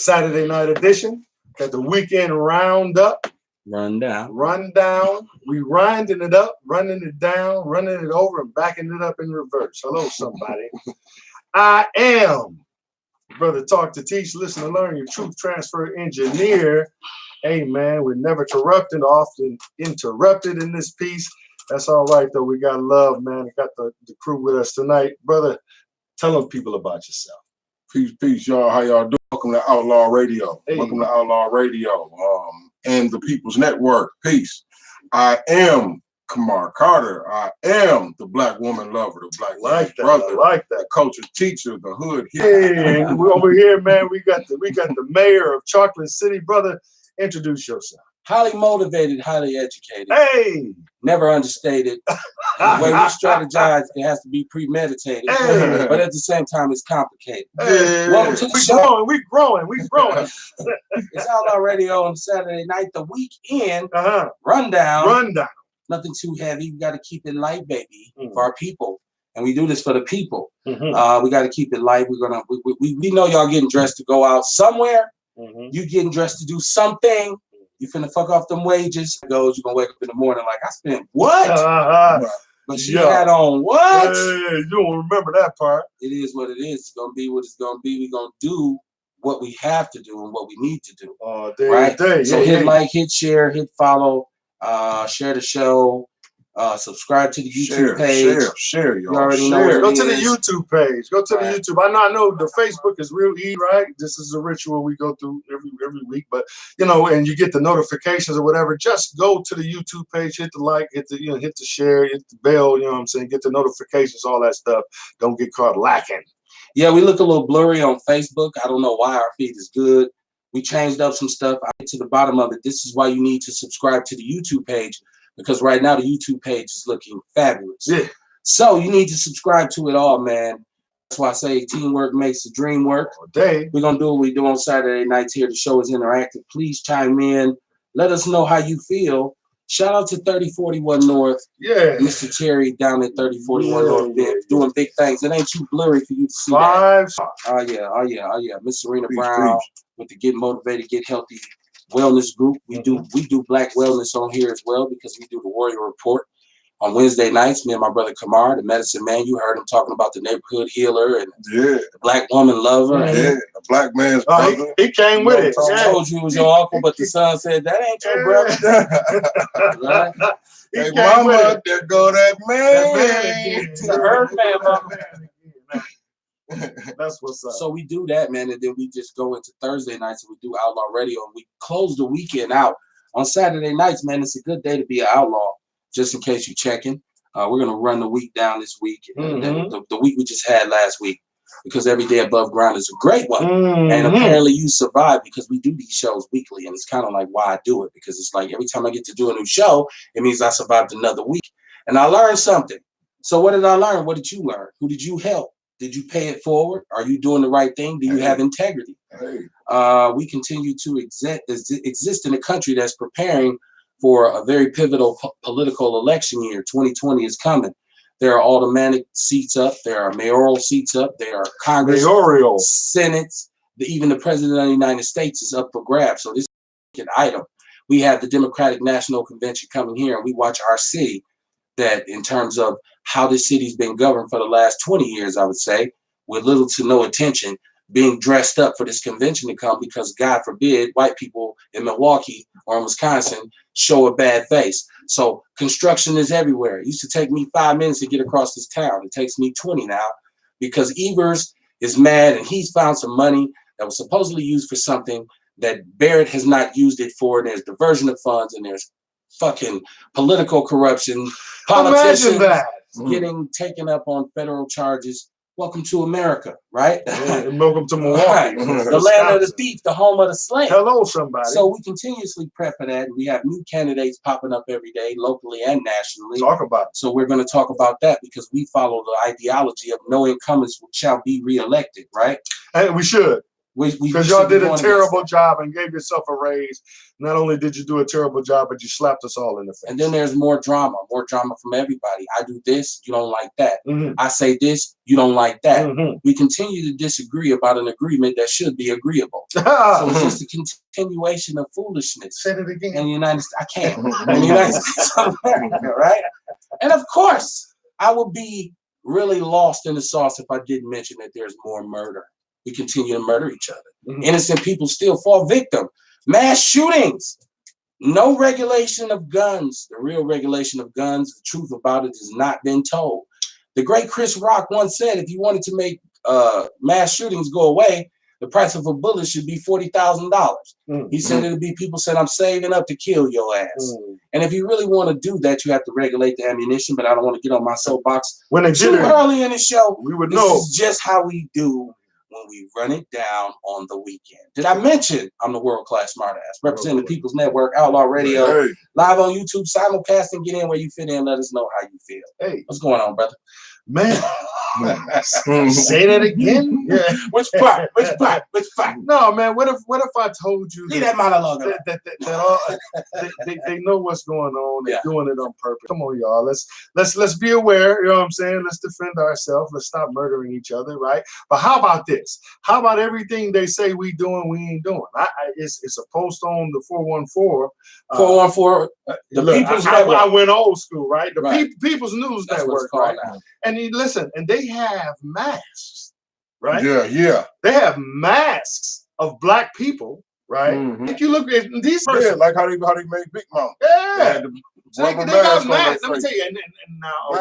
Saturday night edition. Got the weekend roundup. Rundown. We grinding it up, running it down, running it over, and backing it up in reverse. Hello, somebody. I am Brother Talk to Teach, Listen to Learn, your truth transfer engineer. Hey, man, we're never interrupted, often interrupted in this piece. That's all right, though. We got love, man. We got the crew with us tonight. Brother, tell them people about yourself. Peace, y'all. How y'all doing? Welcome to Outlaw Radio. Hey. Welcome to Outlaw Radio and the People's Network. Peace. I am Kamar Carter. I am the black woman lover, the black brother, the culture teacher, the hood hero. Hey, and over here, man, we got the mayor of Chocolate City. Brother, introduce yourself. Highly motivated, highly educated. Hey! Never understated. The way we strategize, it has to be premeditated. Hey. But at the same time, it's complicated. Hey. Welcome to the show. We growing. It's Outlaw Radio on Saturday night, the weekend. Rundown. Nothing too heavy. We got to keep it light, baby, for our people. And we do this for the people. We got to keep it light. We know y'all getting dressed to go out somewhere. You getting dressed to do something. You finna fuck off them wages. You're gonna wake up in the morning like, I spent what? But she had on what? You don't remember that part. It is what it is. It's gonna be what it's gonna be. We're gonna do what we have to do and what we need to do. Right? So hit like, hit share, hit follow, share the show. Subscribe to the YouTube page. Share, y'all. You already know Go to the YouTube page. Go to the YouTube. I know the Facebook is real easy, right? This is a ritual we go through every week, but and you get the notifications or whatever. Just go to the YouTube page, hit the like, hit the share, hit the bell. You know what I'm saying? Get the notifications, all that stuff. Don't get caught lacking. Yeah, we look a little blurry on Facebook. I don't know why. Our feed is good. We changed up some stuff. I get to the bottom of it. This is why you need to subscribe to the YouTube page. Because right now the YouTube page is looking fabulous. Yeah. So you need to subscribe to it all, man. That's why I say teamwork makes the dream work. We're going to do what we do on Saturday nights here. The show is interactive. Please chime in. Let us know how you feel. Shout out to 3041 North. Yeah. Mr. Terry down at 3041 North doing big things. It ain't too blurry for you to see that. Oh, yeah. Miss Serena Brown with the Get Motivated, Get Healthy Wellness group. We do black wellness on here as well because we do the Warrior Report on Wednesday nights. Me and my brother Kamar, the medicine man. You heard him talking about the neighborhood healer and the black woman lover. The black man's brother. He came with it. I told you it was your uncle, but the son said that ain't your brother. Right? Hey, mama, there go that man. The earth man, mama. That's what's up. So we do that, man, and then we just go into Thursday nights and we do Outlaw Radio, and we close the weekend out on Saturday nights. Man, it's a good day to be an outlaw. Just in case you're checking, we're gonna run the week down this week, the week we just had last week, because every day above ground is a great one, and apparently you survive because we do these shows weekly, and it's kind of like why I do it, because it's like every time I get to do a new show, it means I survived another week, and I learned something. So what did I learn? What did you learn? Who did you help? Did you pay it forward? Are you doing the right thing? Do you have integrity? We continue to exist in a country that's preparing for a very pivotal political election year. 2020 is coming. There are automatic seats up. There are mayoral seats up. There are Congress, Senates. Even the President of the United States is up for grabs. So this is an item. We have the Democratic National Convention coming here, and we watch our city, that in terms of how this city's been governed for the last 20 years, I would say, with little to no attention, being dressed up for this convention to come because, God forbid, white people in Milwaukee or in Wisconsin show a bad face. So construction is everywhere. It used to take me 5 minutes to get across this town. It takes me 20 now because Evers is mad and he's found some money that was supposedly used for something that Barrett has not used it for. There's diversion of funds and there's fucking political corruption. Politicians getting taken up on federal charges. Welcome to America, right? Welcome to Milwaukee. Right. The land of the thief, the home of the slave. Hello, somebody. So we continuously prep for that. We have new candidates popping up every day, locally and nationally. Talk about it. So we're going to talk about that because we follow the ideology of no incumbents shall be reelected, right? And we should. Because y'all did a terrible job and gave yourself a raise. Not only did you do a terrible job, but you slapped us all in the face. And then there's more drama from everybody. I do this, you don't like that. I say this, you don't like that. We continue to disagree about an agreement that should be agreeable. So it's just a continuation of foolishness. Say it again. In the United States, I can't. In the United States of America, right? And of course, I would be really lost in the sauce if I didn't mention that there's more murder. We continue to murder each other. Innocent people still fall victim. Mass shootings. No regulation of guns. The real regulation of guns, the truth about it has not been told. The great Chris Rock once said, if you wanted to make mass shootings go away, the price of a bullet should be $40,000. He said it'll be people said, I'm saving up to kill your ass. And if you really want to do that, you have to regulate the ammunition, but I don't want to get on my soapbox too early in the show. We would this know. Is just how we do when we run it down on the weekend. Did I mention I'm the world-class smartass, representing the People's Network, Outlaw Radio, live on YouTube, simulcasting. Get in where you fit in. Let us know how you feel. Hey, what's going on, brother? Man, say that again. Yeah. Which part? Which part? Which part? No, man. What if I told you that monologue? They know what's going on. They're doing it on purpose. Come on, y'all. Let's be aware. You know what I'm saying? Let's defend ourselves. Let's stop murdering each other, right? But how about this? How about everything they say we doing, we ain't doing? It's a post on the 414. 414. The People's Network. I went old school, right? The People's News Network, right? And you listen, and they have masks, right? Yeah. They have masks of black people, right? If you look at these persons, like how they made Big Mom. Yeah. They got masks. Let me tell you, and now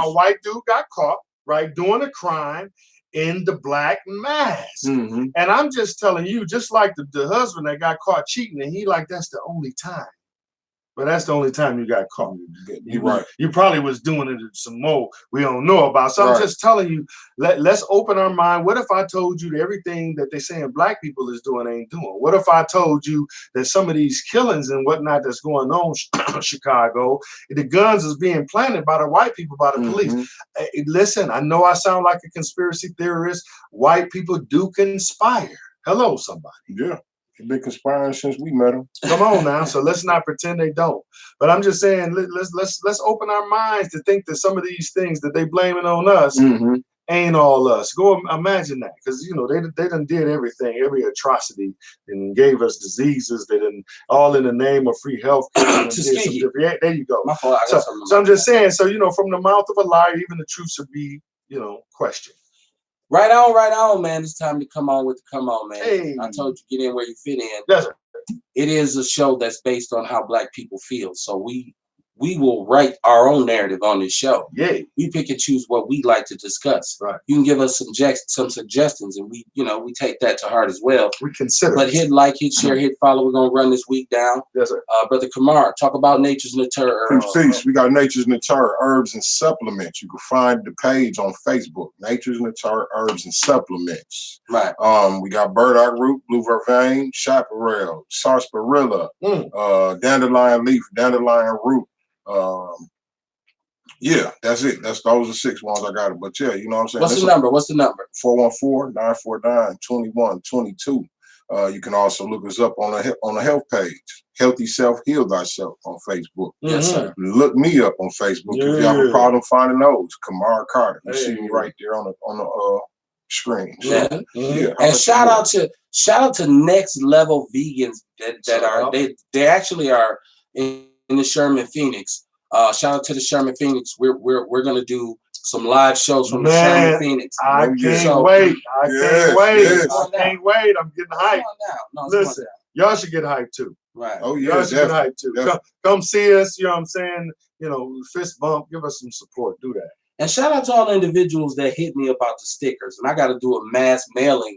a white dude got caught, right, doing a crime in the black mask. And I'm just telling you, just like the husband that got caught cheating, and he like, that's the only time. But that's the only time you got caught. You're right. You probably was doing it some more we don't know about. So I'm just telling you, let's open our mind. What if I told you that everything that they're saying black people is doing ain't doing? What if I told you that some of these killings and whatnot that's going on in Chicago, the guns is being planted by the white people, by the police? Listen, I know I sound like a conspiracy theorist. White people do conspire. Hello, somebody. Yeah. They've been conspiring since we met them. Come on now, so let's not pretend they don't. But I'm just saying, let's open our minds to think that some of these things that they blaming on us ain't all us. Go imagine that, because you know they done did everything, every atrocity, and gave us diseases. They done all in the name of free health care. There you go. So I'm just saying, so you know, from the mouth of a liar, even the truth should be, you know, questioned. Right on, man. It's time to come on with the come on, man. Hey. I told you, get in where you fit in. Yes, sir. It is a show that's based on how black people feel. So we will write our own narrative on this show. Yeah. We pick and choose what we like to discuss. Right. You can give us some suggestions, and we take that to heart as well. We consider. But hit like, hit share, hit follow. We're gonna run this week down. Yes, sir. Brother Kamar, talk about Nature's Nature. Peace. We got Nature's Nature Herbs and Supplements. You can find the page on Facebook. Nature's Nature Herbs and Supplements. Right. We got burdock root, blue vervain, chaparral, sarsaparilla, dandelion leaf, dandelion root. Yeah, that's it. Those are 6 ones I got it. But yeah, you know what I'm saying? What's the number? 414-949-2122. You can also look us up on a health page. Healthy Self Heal Thyself on Facebook. Yes, sir. Look me up on Facebook if you have a problem finding those. Kamar Carter. You see me right there on the screen. Yeah. And shout out to Next Level Vegans that are they actually are in the Sherman Phoenix. Shout out to the Sherman Phoenix. We're gonna do some live shows from the Sherman Phoenix. I can't wait. I can't wait. I'm getting hyped. Listen, y'all should get hyped too. Right. Oh yeah, y'all should get hyped too. Come see us. You know what I'm saying? You know, fist bump. Give us some support. Do that. And shout out to all the individuals that hit me about the stickers. And I got to do a mass mailing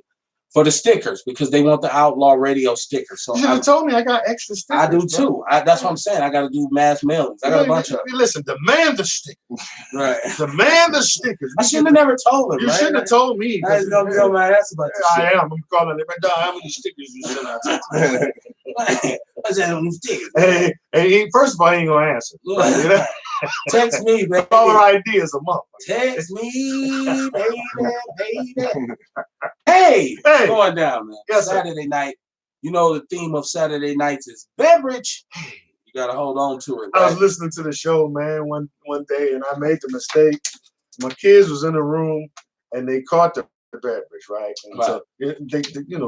for the stickers because they want the Outlaw Radio stickers. So you should have told me I got extra stickers. I do too. That's what I'm saying. I got to do mass mailings. I got a bunch of. Listen, demand the stickers. Right. Demand the stickers. I shouldn't have never told them. You shouldn't have told me. I was gonna be on my ass about this. I am. I'm calling it. How many stickers you sent out? What's that on these stickers? Hey, first of all, he ain't gonna answer. Yeah. You know? Text me, baby. Caller ID is a month. Text me, baby. Hey, Hey, Hey. going down, man. Yes, sir. Saturday night. You know the theme of Saturday nights is beverage. You gotta hold on to it. Right? I was listening to the show, man, one day, and I made the mistake. My kids was in the room, and they caught the beverage, right? And so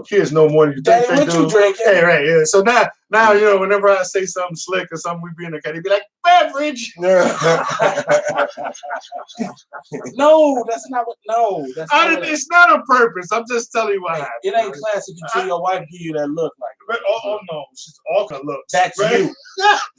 kids know more than you think they do. Hey, right, yeah. So now, whenever I say something slick or something, we be in the car, they be like, beverage. No, that's not what. No, that's not. It's not on purpose. I'm just telling you what happened. It ain't classic until your wife give you that look like. Oh no, she's all the looks. That's right? You.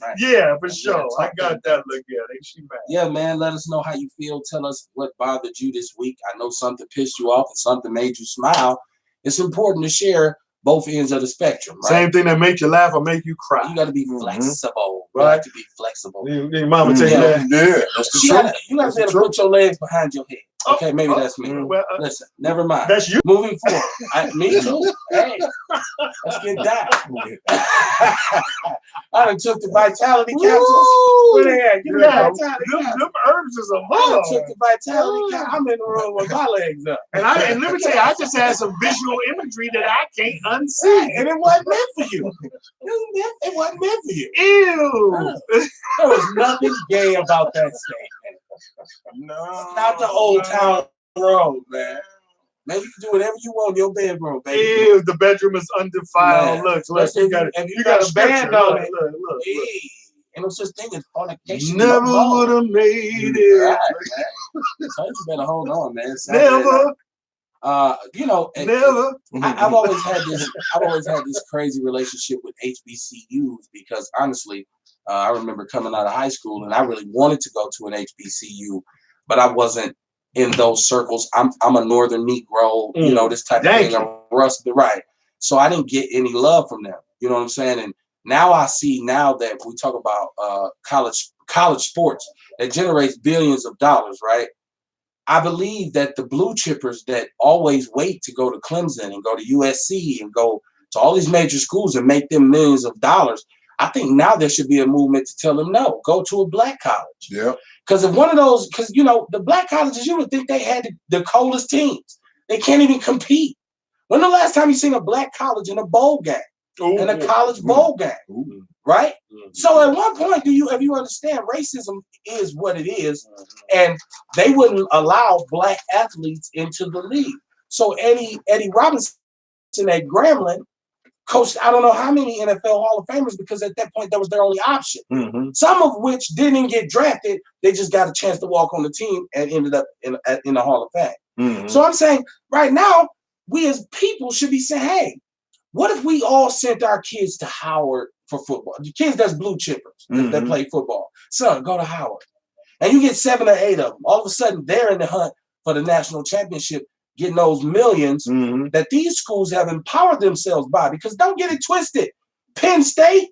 Right. Yeah, for sure. I got that look. Yeah, she mad. Yeah, man. Let us know how you feel. Tell us what bothered you this week. I know something pissed you off and something made you smile. It's important to share both ends of the spectrum. Right? Same thing that make you laugh or make you cry. You got to be flexible. Right? You have to be flexible. Your mama tell you that. Yeah, that's the truth. You got to be able to put your legs behind your head. Okay, maybe that's me. Well, listen, never mind. That's you. Moving forward. Me too. Hey, let's get down. I done took the vitality capsules. Where they at? Give me the vitality capsules. Them herbs is a I done took the vitality capsules. I'm in the room with my legs up. And let me tell you, I just had some visual imagery that I can't unsee. And it wasn't meant for you. It wasn't meant for you. Ew. There was nothing gay about that statement. No, not the old town road, man. Man, you can do whatever you want in your bedroom, baby. Ew, the bedroom is undefiled. Man. Look, you got a band on it. Look. Ain't no such thing as fornication. Never would have made it. Right, man. So you better hold on, man. Never. Never. I've always had this crazy relationship with HBCUs because honestly, I remember coming out of high school and I really wanted to go to an HBCU, but I wasn't in those circles. I'm a Northern Negro, this type of thing. I'm rusted, right? So I didn't get any love from them. You know what I'm saying? And now I see that we talk about college sports that generates billions of dollars, right? I believe that the blue chippers that always wait to go to Clemson and go to USC and go to all these major schools and make them millions of dollars, I think now there should be a movement to tell them no, go to a black college. Yeah. Because if one of those, the black colleges, you would think they had the coldest teams. They can't even compete. When the last time you seen a black college in a bowl game? In a college bowl game, right? So at one point, if you understand, racism is what it is, and they wouldn't allow black athletes into the league. So Eddie Robinson at Grambling coached I don't know how many NFL Hall of Famers because at that point that was their only option. Some of which didn't get drafted. They just got a chance to walk on the team and ended up in the Hall of Fame. So I'm saying right now, we as people should be saying, hey, what if we all sent our kids to Howard for football? The kids that's blue chippers that play football. Son, go to Howard. And you get 7 or 8 of them. All of a sudden, they're in the hunt for the national championship, getting those millions that these schools have empowered themselves by. Because don't get it twisted. Penn State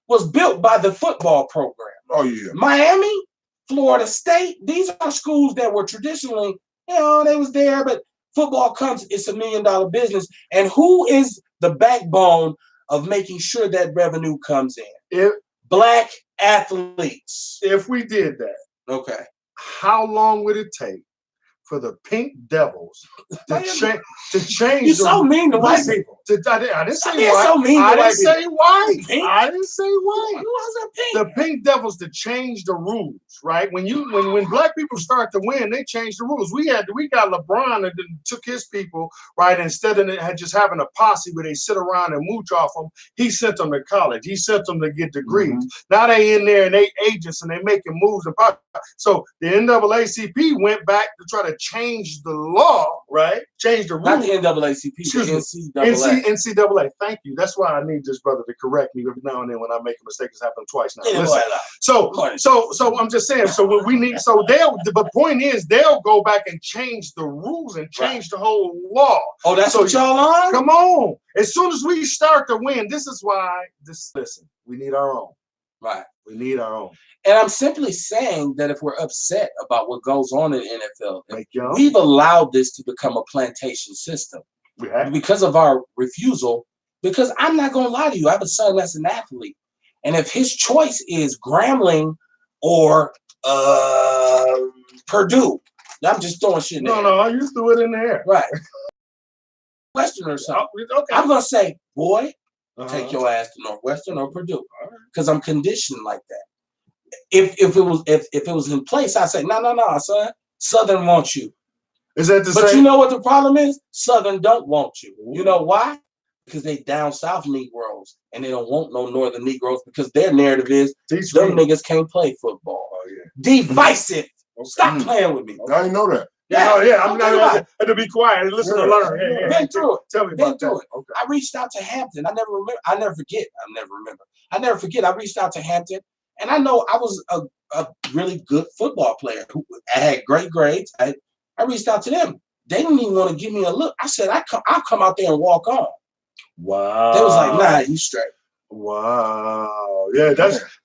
was built by the football program. Oh, yeah. Miami, Florida State, these are schools that were traditionally, they was there, but football comes, it's $1 million business. And who is the backbone of making sure that revenue comes in? Black athletes. If we did that, okay, how long would it take for the Pink Devils to change? You're so mean to white people. I didn't say white. So mean I to didn't say white. Pink? I didn't say white. Who was pink? The Pink Devils to change the rules, right? When black people start to win, they change the rules. We got LeBron that took his people, right? Instead of just having a posse where they sit around and mooch off them, he sent them to college. He sent them to get degrees. Now they in there and they agents and they making moves and pop. So the NAACP went back to try to change the law, right? Change the rules. Not the NAACP, the NCAA. NCAA. Thank you. That's why I need this brother to correct me every now and then when I make a mistake. It's happened twice now. Listen, so I'm just saying. So what we need. So the point is they'll go back and change the rules and change the whole law. Oh, that's what y'all on? Come on. As soon as we start to win, this is why. Listen. We need our own. Right. We need our own. And I'm simply saying that if we're upset about what goes on in the NFL, we've allowed this to become a plantation system because of our refusal. Because I'm not going to lie to you. I have a son that's an athlete. And if his choice is Grambling or Purdue, I'm just throwing shit in there. No, you threw it in there. Right. Northwestern or something. Okay. I'm gonna say, boy, Uh-huh. take your ass to Northwestern or Purdue, because I'm conditioned like that. If it was in place, I say, no, son. Southern wants you. Is that the But same? you know what the problem is? Southern don't want you. You know why? Because they down south Negroes and they don't want no northern Negroes because their narrative is them niggas can't play football. Oh, yeah. Divisive. Stop playing with me. I didn't know that. Yeah, I'm not to be quiet and listen to learn. Been through it. Tell me about that. Okay. I reached out to Hampton. I never forget. I reached out to Hampton, and I know I was a really good football player who I had great grades. I reached out to them. They didn't even want to give me a look. I said, I'll come out there and walk on. Wow. They was like, nah, you straight. Wow. Yeah,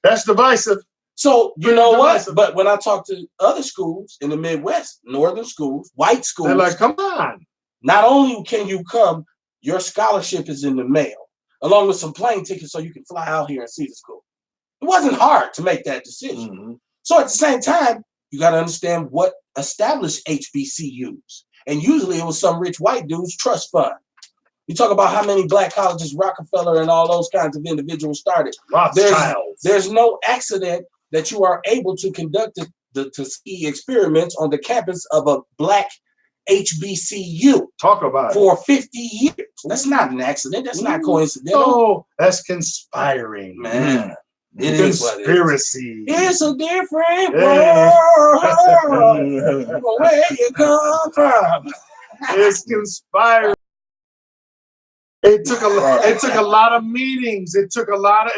that's divisive. So you know what? But when I talk to other schools in the Midwest, northern schools, white schools, they're like, come on. Not only can you come, your scholarship is in the mail, along with some plane tickets so you can fly out here and see the school. It wasn't hard to make that decision. Mm-hmm. So at the same time, you got to understand what established HBCUs. And usually it was some rich white dude's trust fund. You talk about how many black colleges Rockefeller and all those kinds of individuals started. There's no accident that you are able to conduct the Tuskegee experiments on the campus of a black HBCU. Talk about for 50 years. That's not an accident. That's not coincidental. Oh, that's conspiring, man. It conspiracy. It's a different world where you come from. It's conspiring. It took a lot of meetings. It took a lot of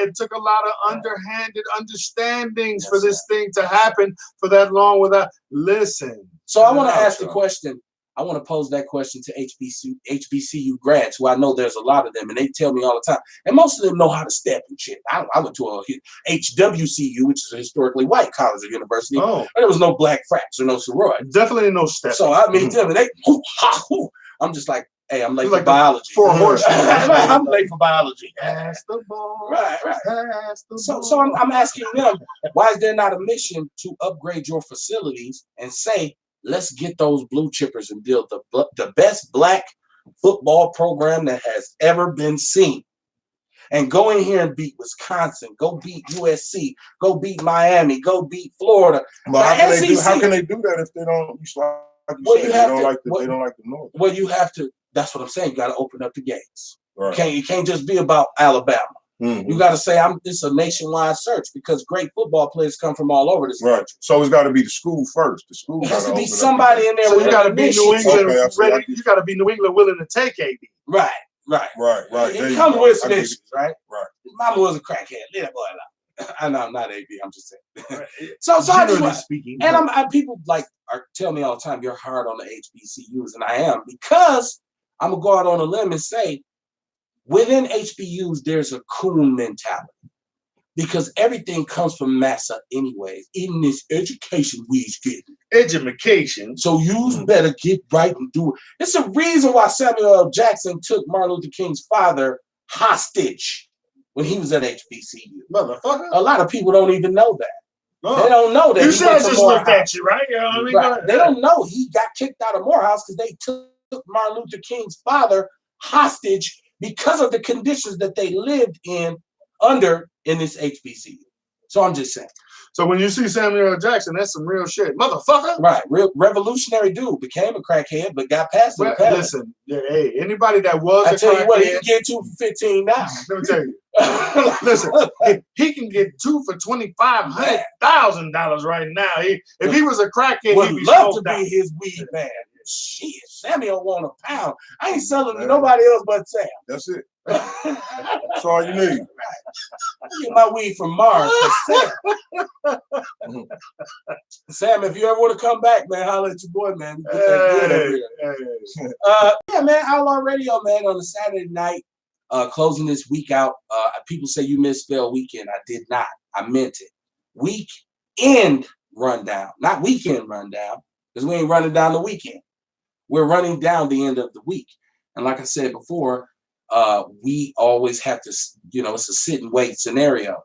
underhanded understandings for this thing to happen for that long without listen. So I want to ask the question. I want to pose that question to HBCU grads, who I know there's a lot of them, and they tell me all the time. And most of them know how to step and shit. I went to a HWCU, which is a historically white college or university. Oh. There was no black frats or no sorority. Definitely no step. So I mean, tell me, I'm just like, hey, I'm late for biology. For a horse. I'm late for biology. Pass the ball. Right. So I'm asking them, why is there not a mission to upgrade your facilities and say, let's get those blue chippers and build the best black football program that has ever been seen. And go in here and beat Wisconsin, go beat USC, go beat Miami, go beat Florida. But how can they do that if they don't? They don't like the North. Well, you have to. That's what I'm saying. You got to open up the gates. Right. You can't just be about Alabama. Mm-hmm. You got to say, it's a nationwide search because great football players come from all over this country. So it's got to be the school first. The school has to be somebody in there. So you got to be New England ready. You got to be New England willing to take AD. Right. It comes with some issues, right? Mama was a crackhead. Leave that boy alone. I know I'm not AB. I'm just saying. So I just speaking, and people tell me all the time, you're hard on the HBCUs, and I am, because I'm gonna go out on a limb and say, within HBUs, there's a coon mentality, because everything comes from massa anyways. In this education we's getting. Education. So you better get right and do it. It's a reason why Samuel L. Jackson took Martin Luther King's father hostage when he was at HBCU. Motherfucker. A lot of people don't even know that. Oh. They don't know that. You said just looked at you, right? You know what I mean? Right. They don't know he got kicked out of Morehouse because they took Martin Luther King's father hostage because of the conditions that they lived in this HBCU. So I'm just saying. So when you see Samuel L. Jackson, that's some real shit. Motherfucker. Right. Real revolutionary dude. Became a crackhead, but got past it. Listen, hey, anybody that was I tell you what, he can get 2 for 15 now. Let me tell you. Listen, he can get 2 for $2,500,000 right now. If he was a crackhead, he'd be love to be his weed man. Shit, Samuel want a pound. I ain't selling to nobody else but Sam. That's it. That's all you need. I get my weed from Mars. Sam, if you ever want to come back, man, holler at your boy, man. We get that good up here. Yeah, man, Outlaw Radio, man, on a Saturday night, closing this week out. People say you misspelled weekend. I did not. I meant it. Weekend rundown, not weekend rundown, because we ain't running down the weekend. We're running down the end of the week. And like I said before, we always have to, it's a sit and wait scenario.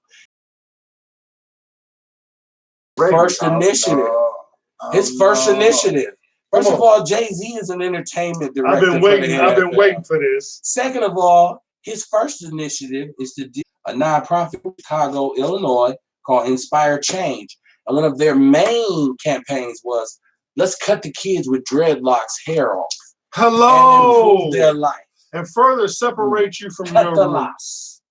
First initiative. His first initiative. First of all, Jay-Z is an entertainment director. I've been waiting for this. Second of all, his first initiative is to do a nonprofit in Chicago, Illinois called Inspire Change. And one of their main campaigns was, let's cut the kids with dreadlocks hair off. Hello. And improve their life. And further separate you from Cut your the roots. locks.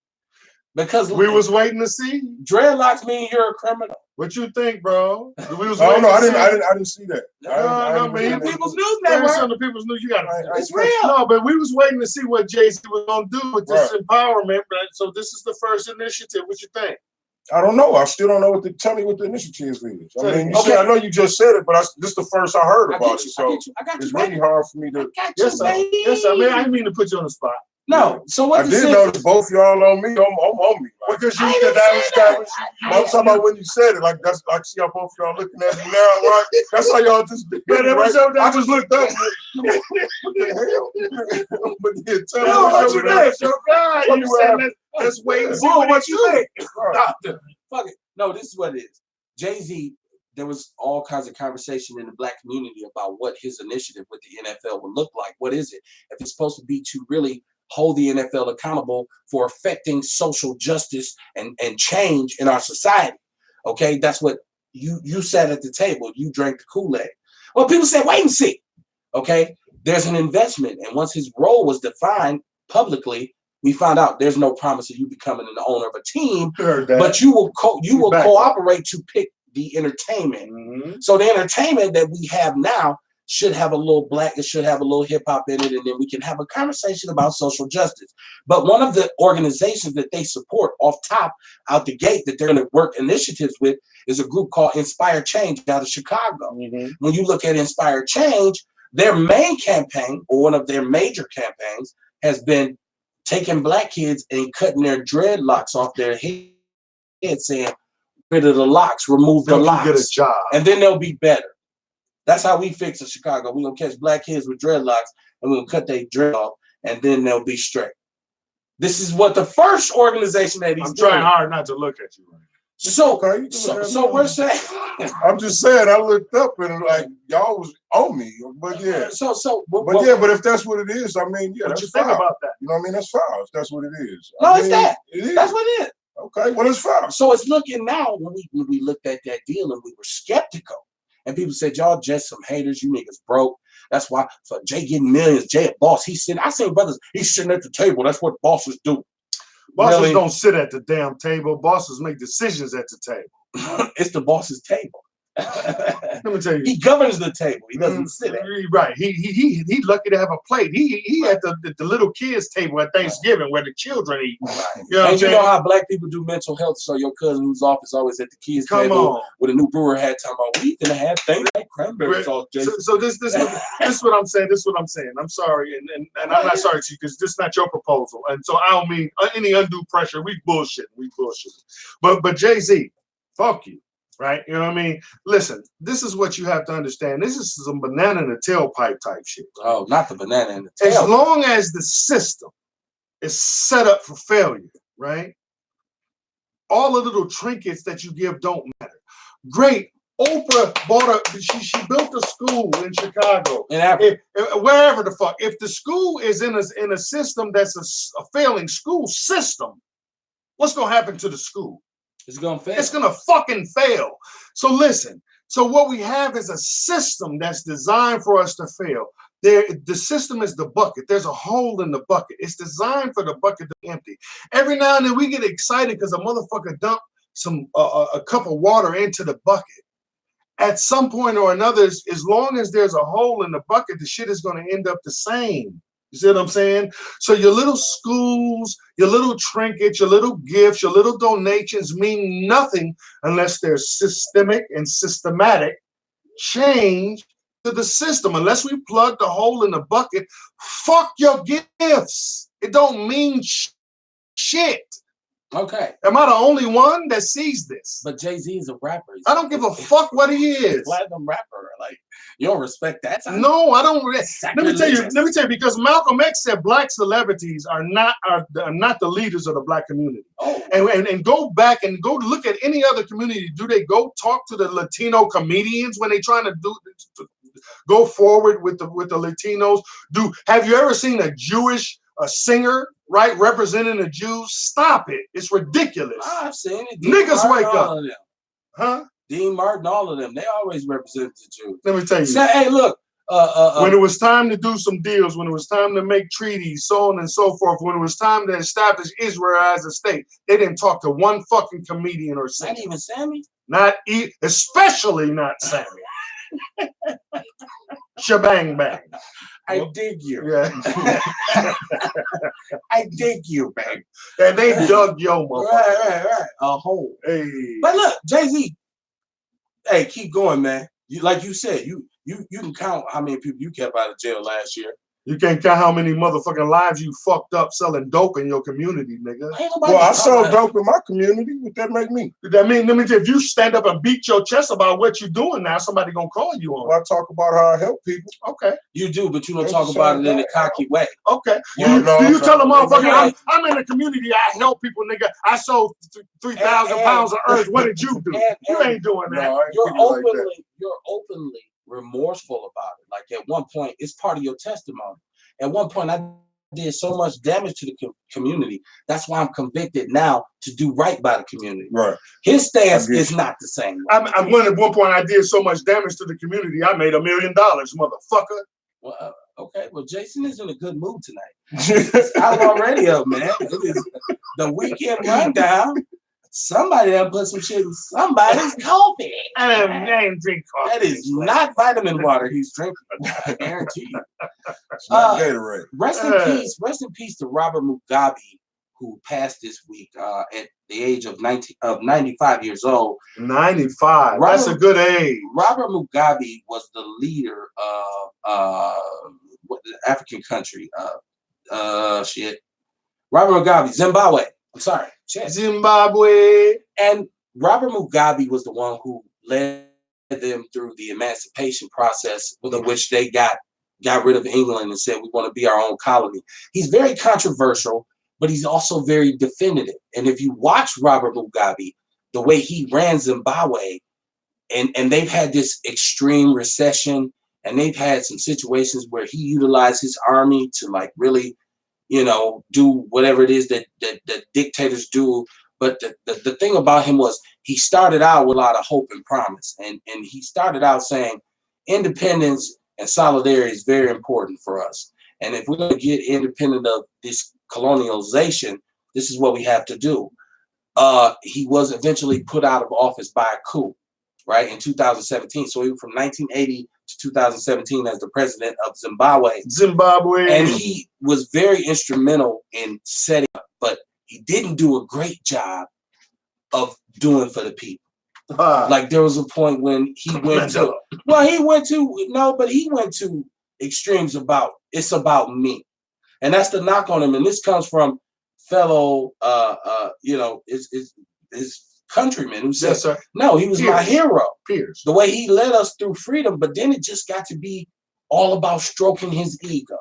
Because we was waiting to see. Dreadlocks mean you're a criminal. What you think, bro? We was I didn't see that. No, man. People's News Network. On the People's News, you got it's real. No, but we was waiting to see what Jay-Z was gonna do with this empowerment. So this is the first initiative. What you think? I don't know. I still don't know tell me what the initiative is. I mean, I know you just said it, but this is the first I heard about it. So it's really hard for me to. Yes, I mean, I didn't mean to put you on the spot. No, so what? I did notice both y'all on me. I'm on me. Like, because I'm talking about when you said it. Like that's like see how both y'all looking at me now, right? That's how y'all just. Did, right? I just looked up. What the hell? But yeah, tell me what you think. Let's wait and see what you think. Fuck it. No, this is what it is. Jay-Z. There was all kinds of conversation in the black community about what his initiative with the NFL would look like. What is it? If it's supposed to be to really hold the NFL accountable for affecting social justice and change in our society. Okay, that's what you sat at the table. You drank the Kool-Aid. Well, people said, wait and see. Okay, there's an investment, and once his role was defined publicly, we found out there's no promise of you becoming an owner of a team, but you will cooperate to pick the entertainment. Mm-hmm. So the entertainment that we have now should have a little black, it should have a little hip hop in it, and then we can have a conversation about social justice. But one of the organizations that they support off top, out the gate, that they're going to work initiatives with is a group called Inspire Change out of Chicago. Mm-hmm. When you look at Inspire Change, their main campaign, or one of their major campaigns, has been taking black kids and cutting their dreadlocks off their head, saying, rid of the locks, remove the locks, get a job, and then they'll be better. That's how we fix in Chicago. We're going to catch black kids with dreadlocks and we're going to cut their dread off and then they'll be straight. This is what the first organization that he's doing. I'm trying hard not to look at you. So we're saying. I'm just saying, I looked up and like, y'all was on me. But yeah. But if that's what it is, I mean, yeah, what you think about that? You know what I mean? That's foul if that's what it is. No, it's that. That's what it is. Okay, well, it's foul. So it's looking now when we looked at that deal and we were skeptical. And people said, y'all just some haters, you niggas broke. That's why for Jay getting millions, Jay a boss. I seen brothers, he's sitting at the table. That's what bosses do. Bosses don't sit at the damn table. Bosses make decisions at the table. It's the boss's table. Let me tell you, he governs the table. He doesn't sit at it. Right. He lucky to have a plate. He at the little kids' table at Thanksgiving where the children eat. Right. You know and you know how black people do mental health. So your cousin who's off is always at the kids' table with a new brewer hat talking about we gonna have things like cranberry sauce. So this is what I'm saying. This is what I'm saying. I'm sorry, and I'm not sorry to you because this is not your proposal. And so I don't mean any undue pressure. We bullshit. But Jay-Z, fuck you. Right? You know what I mean? Listen, this is what you have to understand. This is some banana in the tailpipe type shit. Oh, not the banana in the tailpipe. As long as the system is set up for failure, right? All the little trinkets that you give don't matter. Great. Oprah she built a school in Chicago. Wherever the fuck. If the school is in a system that's a failing school system, what's going to happen to the school? It's gonna fail. It's gonna fucking fail. So listen. So what we have is a system that's designed for us to fail. The system is the bucket. There's a hole in the bucket. It's designed for the bucket to be empty. Every now and then we get excited because a motherfucker dumped a cup of water into the bucket. At some point or another, as long as there's a hole in the bucket, the shit is gonna end up the same. You see what I'm saying? So your little schools, your little trinkets, your little gifts, your little donations mean nothing unless there's systemic and systematic change to the system. Unless we plug the hole in the bucket, fuck your gifts. It don't mean shit. Okay. Am I the only one that sees this? But Jay-Z is a rapper. I don't give a fuck what he is. Platinum rapper. Like, you don't respect that? No, I don't. Let me tell you, because Malcolm X said black celebrities are not the leaders of the black community. Oh. And go back and go look at any other community. Do they go talk to the Latino comedians when they trying to go forward with the Latinos. Have you ever seen a Jewish singer, right, representing the Jews? Stop it. It's ridiculous. I've seen it. Niggas wake up. Huh? Dean Martin, all of them. They always represent the Jews. Let me tell you. Say, hey, look. When it was time to do some deals, when it was time to make treaties, so on and so forth, when it was time to establish Israel as a state, they didn't talk to one fucking comedian or singer. Not even Sammy? Especially not Sammy. Shebang bang. I dig you. Yeah. I dig you, babe. And they dug your motherfucker. Right. A hole. Hey. But look, Jay-Z, hey, keep going, man. Like you said, you can count how many people you kept out of jail last year. You can't count how many motherfucking lives you fucked up selling dope in your community, nigga. Well, I sold dope in my community. What that make me? That mean, if you stand up and beat your chest about what you're doing now, somebody gonna call you on. Well, I talk about how I help people. Okay. You do, but you don't talk about it in a cocky way. Okay. Well, do you tell a motherfucker, I'm in the community, I help people, nigga. I sold 3,000 pounds of earth. What did you do? You ain't doing that. No, You're openly remorseful about it. Like at one point, it's part of your testimony. At one point, I did so much damage to the community. That's why I'm convicted now to do right by the community. Right. His stance is not the same. At one point, I did so much damage to the community, I made $1 million, motherfucker. Well, okay. Well, Jason is in a good mood tonight. It's Outlaw Radio, man. It is the weekend rundown. Somebody done put some shit in somebody's coffee. I didn't drink coffee. That is not vitamin water he's drinking. I guarantee you. Gatorade. Rest in peace to Robert Mugabe, who passed this week at the age of 95 years old. 95. That's a good age. Robert Mugabe was the leader of the African country. Robert Mugabe, Zimbabwe. I'm sorry. Zimbabwe. And Robert Mugabe was the one who led them through the emancipation process, in which they got rid of England and said, we want to be our own colony. He's very controversial, but he's also very definitive. And if you watch Robert Mugabe, the way he ran Zimbabwe, and they've had this extreme recession, and they've had some situations where he utilized his army to like really, do whatever it is that dictators do. But the thing about him was he started out with a lot of hope and promise. And he started out saying independence and solidarity is very important for us. And if we're going to get independent of this colonialization, this is what we have to do. He was eventually put out of office by a coup, right, in 2017. So he went from 1980 to 2017 as the president of Zimbabwe. And he was very instrumental in setting up, but he didn't do a great job of doing for the people. Like there was a point when he went to extremes about it's about me. And that's the knock on him. And this comes from fellow his countrymen who said, no, he was my hero. Peers. The way he led us through freedom, but then it just got to be all about stroking his ego.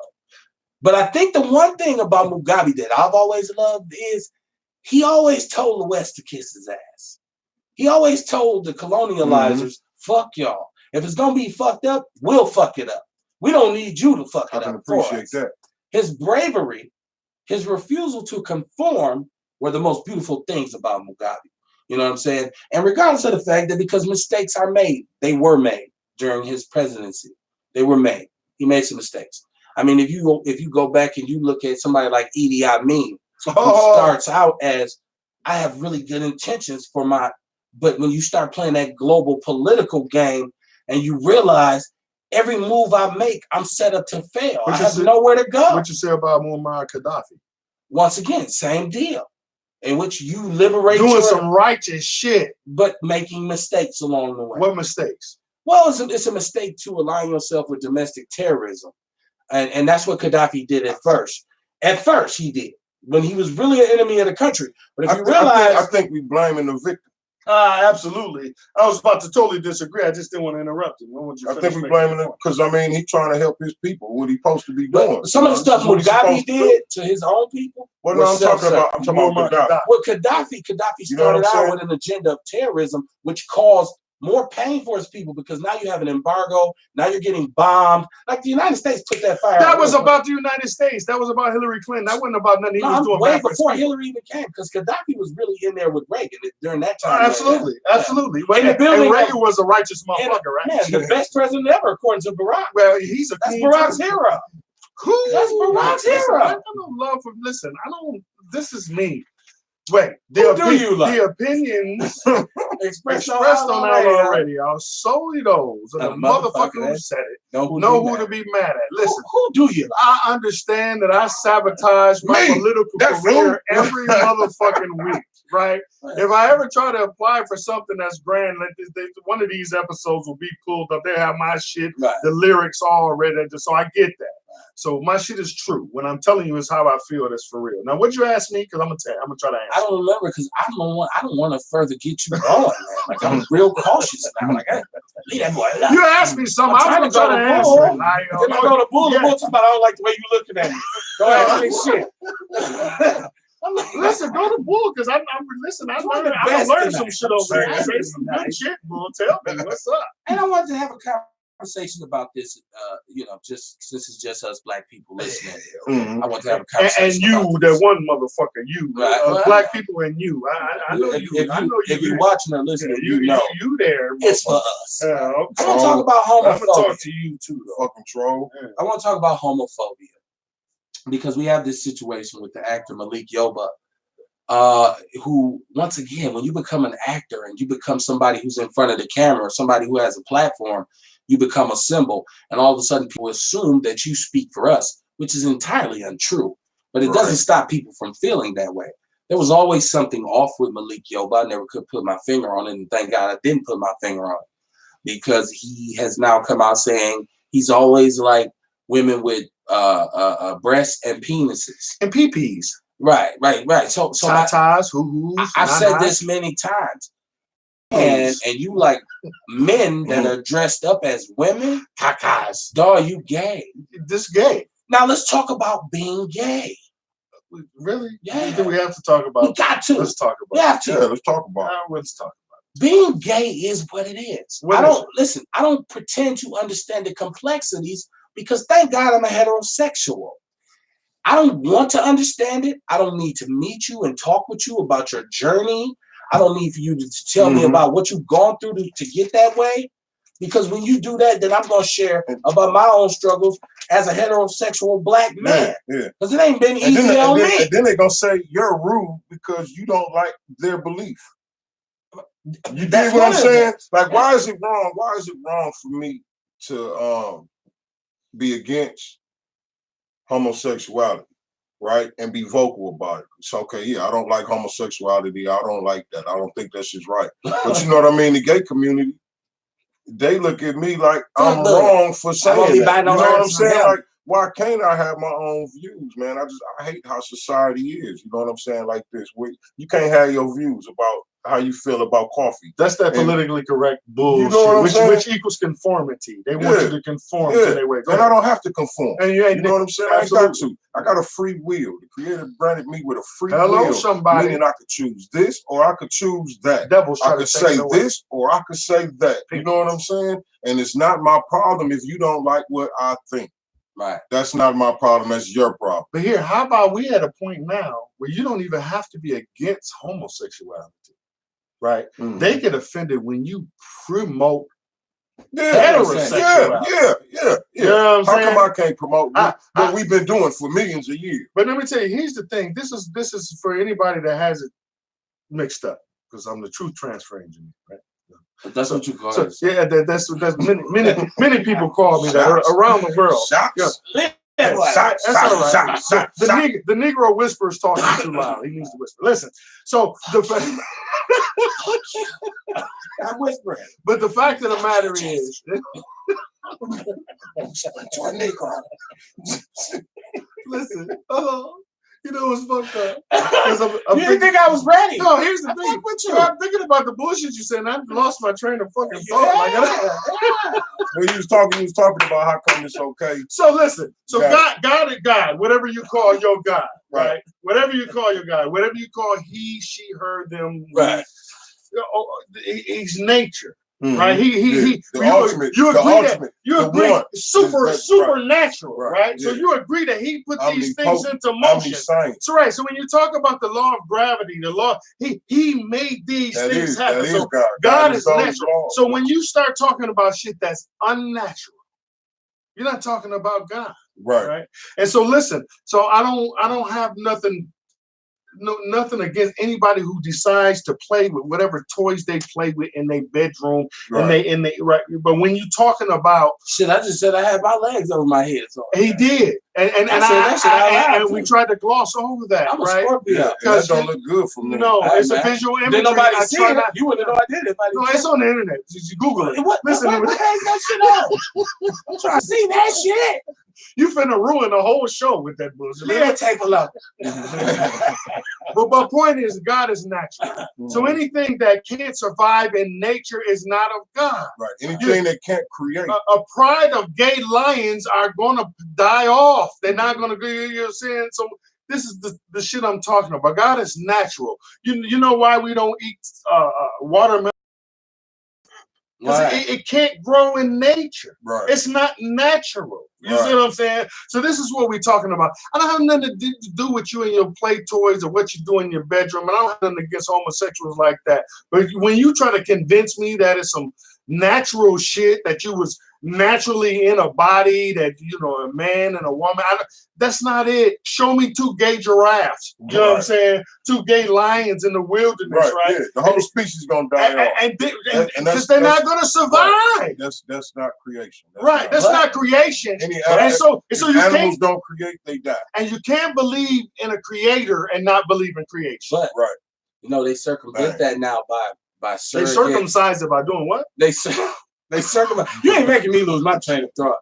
But I think the one thing about Mugabe that I've always loved is he always told the West to kiss his ass. He always told the colonializers, fuck y'all. If it's going to be fucked up, we'll fuck it up. We don't need you to fuck it up. I can appreciate that. His bravery, his refusal to conform were the most beautiful things about Mugabe. You know what I'm saying? And regardless of the fact that because mistakes are made, they were made during his presidency. They were made. He made some mistakes. I mean, if you go back and you look at somebody like Idi Amin, who starts out as, I have really good intentions for but when you start playing that global political game and you realize every move I make, I'm set up to fail. I have nowhere to go. What you say about Muammar Gaddafi? Once again, same deal. In which you liberate doing some righteous shit, but making mistakes along the way. What mistakes? Well, it's a mistake to align yourself with domestic terrorism, and that's what Gaddafi did at first. At first, he did when he was really an enemy of the country. But if you realize, I think we blaming the victim. Absolutely. I was about to totally disagree. I just didn't want to interrupt him. I think we're blaming him because he's trying to help his people. What he's supposed to be doing. Some of the stuff Mugabe did to his own people. Well, no, I'm talking about Gaddafi. Well, Gaddafi started out with an agenda of terrorism, which caused more pain for its people because now you have an embargo. Now you're getting bombed. Like the United States put that fire. That was about the United States. That was about Hillary Clinton. That wasn't about nothing he was doing. Way before Hillary even came, because Gaddafi was really in there with Reagan during that time. Absolutely, absolutely. In the building, and Reagan was a righteous motherfucker, right? Man, the best president ever, according to Barack. Well, that's Barack's hero. Who? That's Barack's hero. I don't love him. Listen, I don't. This is me. Wait, who do you like? The opinions expressed on Outlaw Radio are solely those of the motherfucker who said it. Know who to be mad at. Listen, who do you? I understand that I sabotage my political career every motherfucking week, right? If I ever try to apply for something that's grand, one of these episodes will be pulled up. They have my shit, the lyrics all ready, so I get that. So my shit is true. When I'm telling you, is how I feel. That's for real. Now, what'd you ask me? Because I'm gonna try to answer. I don't remember because I don't want to further get you going, man. Like I'm real cautious now. Like, hey, leave that boy alone. You asked me something. I was gonna try to answer. Then I go to Bull. Bull talking about I don't like the way you looking at me. Don't ask me shit. Listen, go to Bull because I'm listen. I learned some shit over there. I say some good shit, Bull. Tell me what's up. And I wanted to have a conversation about this, just since it's just us black people listening. I want to have a conversation. And you, that one motherfucker, you, black people, and you. I know you. If you're watching or listening, you know you there. It's for us. Okay. I want to talk about homophobia. I'm gonna talk to you too, though. Fucking troll. I want to talk about homophobia because we have this situation with the actor Malik Yoba. Who, once again, when you become an actor and you become somebody who's in front of the camera, or somebody who has a platform, you become a symbol, and all of a sudden people assume that you speak for us, which is entirely untrue. But it doesn't stop people from feeling that way. There was always something off with Malik Yoba. I never could put my finger on it, and thank God I didn't put my finger on it, because he has now come out saying he's always like women with breasts and penises and pee-pees. Right. So tatas, hoo-hoos. I've said this many times. And you like men that are dressed up as women? Kakas. Dog, you gay. This gay. Now let's talk about being gay. Really? Yeah. Do we have to talk about? We got to. Let's talk about. We have to. Yeah, let's talk about. Let's talk about it. Being gay is what it is. I don't pretend to understand the complexities because thank God I'm a heterosexual. I don't want to understand it. I don't need to meet you and talk with you about your journey. I don't need for you to tell me about what you've gone through to get that way. Because when you do that, then I'm going to share about my own struggles as a heterosexual black man. Because it ain't been easy on me. And then they're going to say you're rude because you don't like their belief. You get what I'm saying? Like, why is it wrong? Why is it wrong for me to be against homosexuality, right? And be vocal about it. It's okay, yeah, I don't like homosexuality. I don't like that. I don't think that shit's right. But you know what I mean? The gay community, they look at me like I'm wrong for saying that. You know what I'm saying? Like, why can't I have my own views, man? I hate how society is. You know what I'm saying? Like this. You can't have your views about how you feel about coffee. That's that politically correct bullshit, you know which equals conformity. They want you to conform to their way. And I don't have to conform. And you know what I'm saying? I ain't got to. I got a free will. The Creator granted me with a free will. Somebody. Meaning I could choose this or I could choose that. I could say this or I could say that. You know what I'm saying? And it's not my problem if you don't like what I think. Right. That's not my problem. That's your problem. But here, how about we at a point now where you don't even have to be against homosexuality, right? They get offended when you promote heterosexuality. Yeah. You know what I'm saying? How come I can't promote what we've been doing for millions of years? But let me tell you, here's the thing. This is for anybody that has it mixed up, because I'm the truth transfer engineer, right? That's what you call it. Yeah, that's many people call me that around the world. That's all right. The Negro whispers talking too loud. He needs to whisper. Listen. So I'm whispering. But the fact of the matter is, listen. You know what's fucked up? You didn't think I was ready. No, here's the thing. I'm thinking about the bullshit you said, and I've lost my train of fucking thought. When you was talking about how come it's okay. So listen. So God, whatever you call your God, right? Whatever you call your God, whatever you call he, she, her, them, right? He's nature. right? The ultimate. You agree the that ultimate, you agree one. supernatural, right? So Yeah. you agree that he put these things into motion. Omniscient. So right. So when you talk about the law of gravity, the law, he made these things happen. So God is natural. So when you start talking about shit that's unnatural, you're not talking about God. Right. And so listen, so I don't have nothing against anybody who decides to play with whatever toys they play with in their bedroom. Right. And they right. But when you're talking about shit, I just said I had my legs over my head. So he did. And we tried to gloss over that. I'm a Scorpio. That don't look good for me. No, it's a visual imagery. Did nobody see it? You wouldn't know I did it. No, it's on the internet. You Google it. What the heck is that shit on? I'm trying to see that shit. You finna ruin the whole show with that bullshit. Yeah, take a look. But my point is, God is natural. So anything that can't survive in nature is not of God. Right. Anything that can't create. A pride of gay lions are gonna die off. They're not gonna go. You know what I'm saying? So this is the shit I'm talking about. God is natural. You know why we don't eat watermelon? Because it can't grow in nature. Right. It's not natural. You see what I'm saying? So this is what we're talking about. I don't have nothing to do with you and your play toys or what you do in your bedroom. And I don't have nothing against homosexuals like that. But when you try to convince me that it's some natural shit, that you was naturally in a body, that, you know, a man and a woman, that's not it. Show me two gay giraffes. You know what I'm saying? Two gay lions in the wilderness, right? Yeah. The whole species is gonna die off. And because they're not gonna survive. Right. That's not creation. That's not creation. And so you animals don't create, they die. And you can't believe in a creator and not believe in creation. But you know, they circumvent that now by they circumcise it by doing what? They circumvent. You ain't making me lose my train of thought.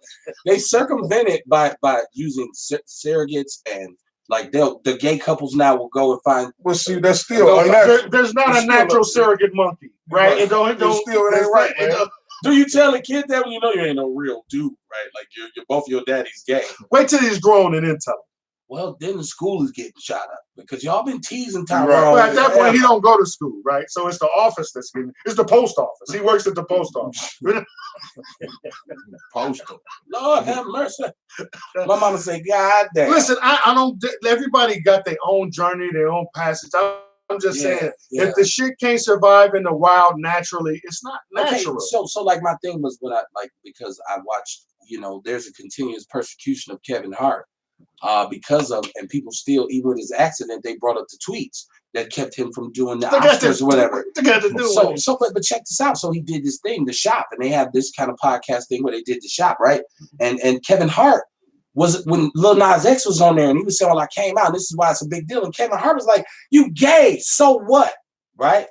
They circumvent it by using surrogates, and like the gay couples now will go and find. Well, see, that's still unnatural. There's not a natural surrogate monkey, right? It ain't right. Do you tell a kid that when you know you ain't no real dude, right? Like you're both your daddy's gay. Wait till he's grown and then tell him. Well, then the school is getting shot up because y'all been teasing Tyrone. Well, at that point, he don't go to school, right? So it's the office that's getting. It's the post office. He works at the post office. Postal. Lord have mercy. My mama say, God damn. Listen, I don't. Everybody got their own journey, their own passage. I'm just saying, if the shit can't survive in the wild naturally, it's not natural. Okay, so like my thing was when because I watched, you know, there's a continuous persecution of Kevin Hart. Because of, and people still, even with his accident, they brought up the tweets that kept him from doing the Oscars or whatever. But check this out. So he did this thing, The Shop, and they have this kind of podcast thing where they did The Shop, right? And Kevin Hart was, when Lil Nas X was on there, and he was saying, well, I came out, and this is why it's a big deal. And Kevin Hart was like, you gay, so what? Right?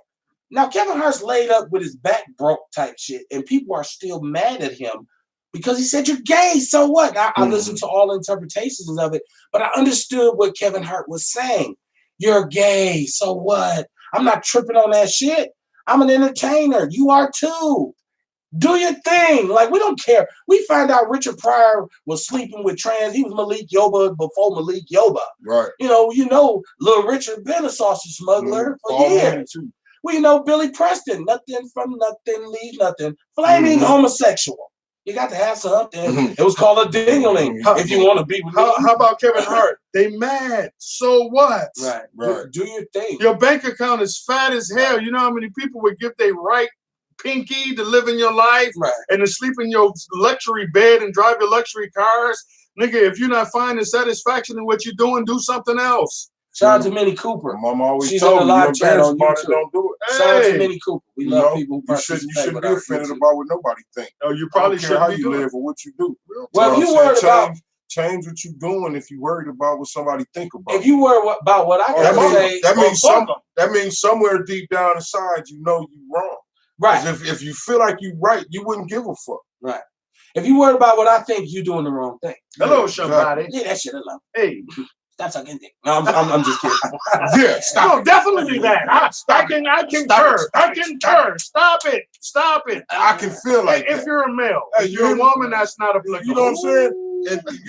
Now, Kevin Hart's laid up with his back broke type shit, and people are still mad at him because he said, you're gay, so what? Now, I listened to all interpretations of it, but I understood what Kevin Hart was saying. You're gay, so what? I'm not tripping on that shit. I'm an entertainer. You are too. Do your thing. Like, we don't care. We find out Richard Pryor was sleeping with trans. He was Malik Yoba before Malik Yoba. Right. You know, little Richard been a sausage smuggler for years. We know Billy Preston. Nothing from nothing leaves nothing. Flaming homosexual. You got to have something. It was called a ding-a-ling. If you want to be with me. How about Kevin Hart? They mad. So what? Right. Do your thing. Your bank account is fat as hell. You know how many people would give their right pinky to live in your life and to sleep in your luxury bed and drive your luxury cars? Nigga, if you're not finding satisfaction in what you're doing, do something else. Shout out to Minnie Cooper. Mom always She's told on the live chat on YouTube. Don't do it. Shout out to Minnie Cooper. We love people who you shouldn't be offended about what nobody thinks. No, you probably shouldn't how be you doing live or what you do. Well, if you worried about change what you're doing if you're worried about what somebody think about. If you worry about what I can say, that means somewhere deep down inside you know you're wrong. Right. If you feel like you're right, you wouldn't give a fuck. Right. If you worry about what I think, you're doing the wrong thing. Hello, somebody. Yeah, that shit alone. Hey. Stop sucking dick. No, I'm just kidding. Yeah, stop. No, definitely that. I concur. Stop it. I can feel like if you're a male, if you're a woman, that's not applicable. You know what I'm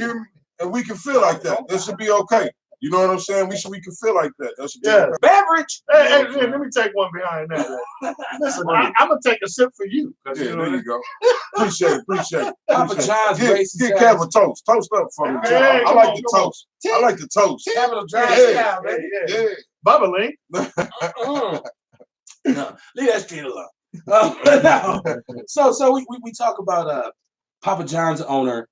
saying? And we can feel like that. This should be okay. You know what I'm saying? We can feel like that. That's beverage. Hey, let me take one behind that. Listen, I'm gonna take a sip for you. Yeah, there you go. Appreciate it. Papa John's racist. Get Kev a toast. Toast up for me. Hey, I like the toast. I like the toast. Capital John's style, baby. Yeah. Bubbling. No, leave that street alone. No. So we talk about Papa John's owner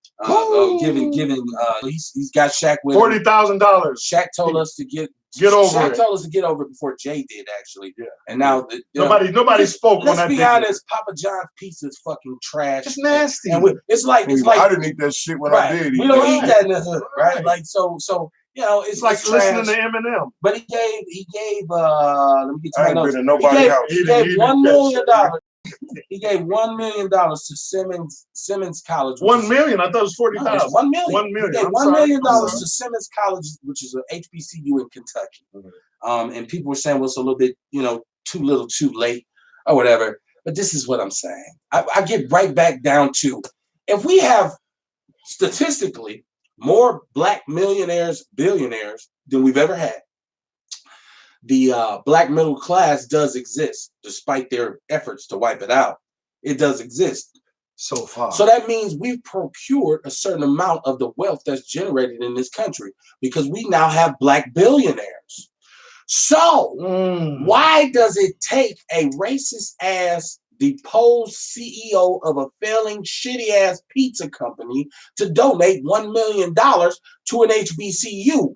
giving he's got Shaq with $40,000. Shaq told us to get over Shaq it. told us to get over it before Jay did, actually. Yeah. And now nobody spoke on that. Let's be honest, Papa John's pizza is fucking trash. It's nasty. And it's like I didn't eat that shit when I did eat. We don't eat that in the hood, right? Like so it's like listening to Eminem. But he gave let me get to my notes. He gave $1 million. He gave $1 million to Simmons College. $1 million? I thought it was 40,000. $1 million. $1 million. He gave $1 million to Simmons College, which is an HBCU in Kentucky. And people were saying, well, it's a little bit, too little, too late, or whatever. But this is what I'm saying. I get right back down to, if we have statistically more black millionaires, billionaires than we've ever had, the black middle class does exist, despite their efforts to wipe it out. It does exist. So far. So that means we've procured a certain amount of the wealth that's generated in this country because we now have black billionaires. So why does it take a racist ass deposed CEO of a failing shitty ass pizza company to donate $1 million to an HBCU?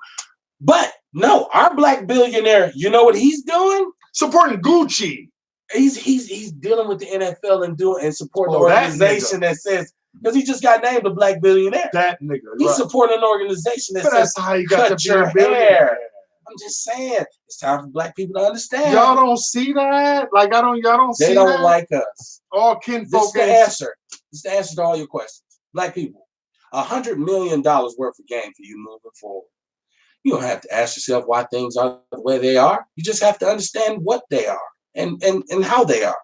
But no, our black billionaire, you know what he's doing? Supporting Gucci. He's dealing with the NFL and supporting the organization that says, because he just got named a black billionaire. That nigga. He's supporting an organization that says, that's how you got cut your hair. I'm just saying, it's time for black people to understand. Y'all don't see that? Like y'all don't see that? They don't like us. All kinfolk. This is the answer. This is the answer to all your questions. Black people, $100 million worth of game for you moving forward. You don't have to ask yourself why things are the way they are. You just have to understand what they are and how they are.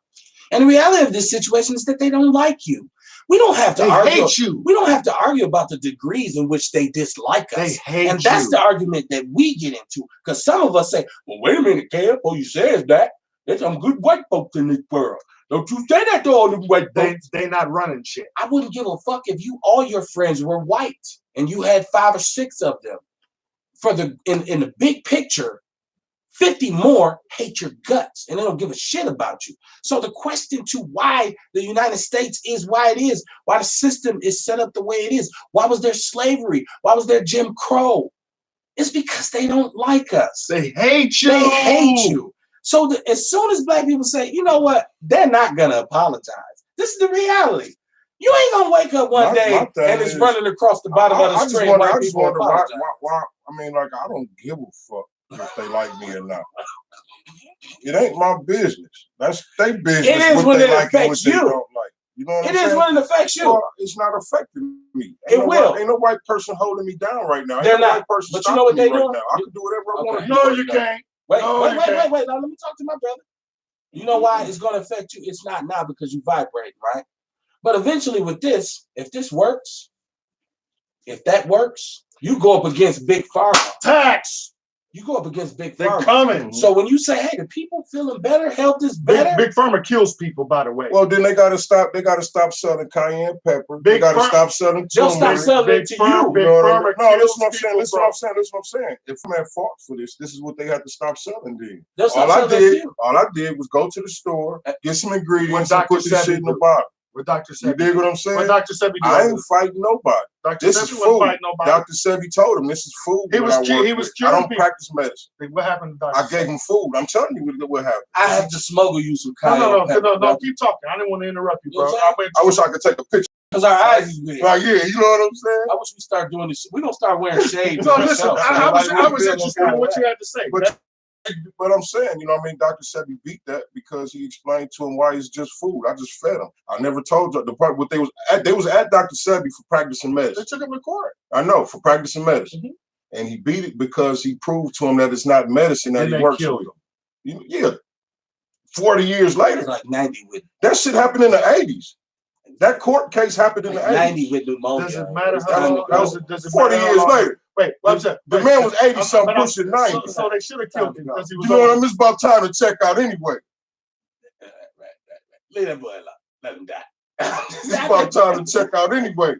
And the reality of this situation is that they don't like you. We don't have to argue. Hate you. We don't have to argue about the degrees in which they dislike us. They hate and that's the argument that we get into. Because some of us say, well, wait a minute, Kev, all you say is that there's some good white folks in this world. Don't you say that to all the white folks. They not running shit. I wouldn't give a fuck if all your friends were white and you had 5 or 6 of them. In the big picture, 50 more hate your guts and they don't give a shit about you. So the question to why the United States is why it is, why the system is set up the way it is, why was there slavery, why was there Jim Crow? It's because they don't like us. They hate you. They hate you. So as soon as black people say, you know what, they're not gonna apologize. This is the reality. You ain't gonna wake up one day and it's running across the bottom of the street. I just wonder why. I mean, like, I don't give a fuck if they like me or not. It ain't my business. That's their business. It is when it affects you. Don't like. You know what I'm saying? It is when it affects you. Well, it's not affecting me. It will. Ain't no white person holding me down right now. They're not. But you know what they do? Right now. I can do whatever I want to do. No, you can't. Wait. Now let me talk to my brother. You know why it's going to affect you? It's not now because you vibrate, right? But eventually with this, if that works, you go up against Big Pharma. Tax. You go up against Big Pharma. They're coming. So when you say, hey, the people feeling better, health is better. Big Pharma kills people, by the way. Well, then they gotta stop. They gotta stop selling cayenne pepper. They gotta stop selling. They'll stop selling it to you. Big Pharma. No, that's what I'm saying. That's what I'm saying. If I'm at fault for this, this is what they have to stop selling. Then all I did was go to the store, get some ingredients, and put this shit in the bottle. With Dr. Sebi. You dig what I'm saying? What Dr. Sebi do? I ain't fighting nobody. This is food. Dr. Sebi told him this is food. He was curing I don't practice medicine. What happened to Dr. I gave him food. I'm telling you what happened. I have to smuggle you some cayenne pepper. No, keep talking. I didn't want to interrupt you, bro. I wish I could take a picture. Because our eyes is big. Like, yeah, you know what I'm saying? I wish we start doing this. We're going to start wearing shades. No, listen, I was interested in what you had to say. But I'm saying, you know what I mean? Dr. Sebi beat that because he explained to him why it's just food. I just fed him. I never told you the part what they was at Dr. Sebi for practicing medicine. They took him to court. I know, for practicing medicine. Mm-hmm. And he beat it because he proved to him that it's not medicine that he works with. Yeah. 40 years later. Like 90 with that shit happened in the 80s. That court case happened in the 80s. 90 with pneumonia. Does it matter how long? 40 years later. Wait, what's that? The man was 80 something, pushing 90. So they should have killed him because he was. You know what I mean? It's about time to check out anyway. Right. Leave that boy alone. Let him die. It's about time to check out anyway.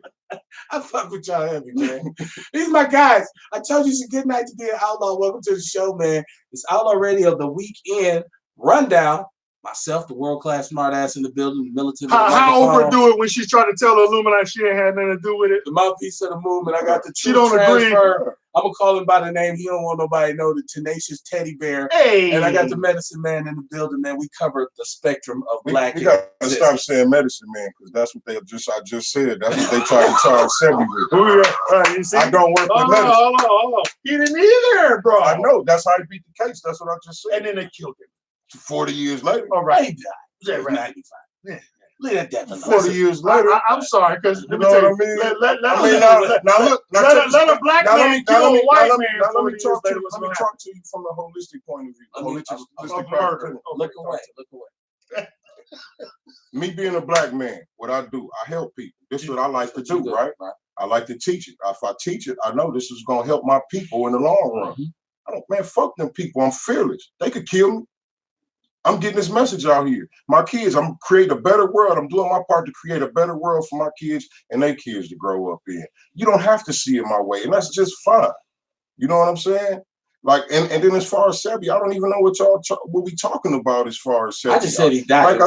I fuck with y'all heavy, man. These my guys. I told you it's a good night to be an outlaw. Welcome to the show, man. It's Outlaw Radio, the weekend rundown. Myself, the world-class smartass in the building, the militant. How overdo it when she's trying to tell the Illuminati she ain't had nothing to do with it? The mouthpiece of the movement. I got the she don't agree. I'm gonna call him by the name. He don't want nobody to know, the tenacious teddy bear. Hey. And I got the medicine man in the building, man. We covered the spectrum of black. We gotta stop saying medicine man, because that's what I just said. That's what they try to charge Sebi with. You see? I don't work with medicine. Hold on. He didn't either, bro. I know. That's how he beat the case. That's what I just said. And then they killed him. 40 years later. All right. He died. He was 95. Yeah. Leave that death alone. 40 years later. I'm sorry, because you know what I mean? Let a black man kill a white man. Let me talk to you from a holistic point of view. Look away. Me being a black man, what I do, I help people. This is what I like to do, right? I like to teach it. If I teach it, I know this is going to help my people in the long run. I don't, man, fuck them people. I'm fearless. They could kill me. I'm getting this message out here. My kids, I'm creating a better world. I'm doing my part to create a better world for my kids and their kids to grow up in. You don't have to see it my way, and that's just fine. You know what I'm saying? Like, and then as far as Sebi, I don't even know what we talking about as far as Sebi. I just said he died.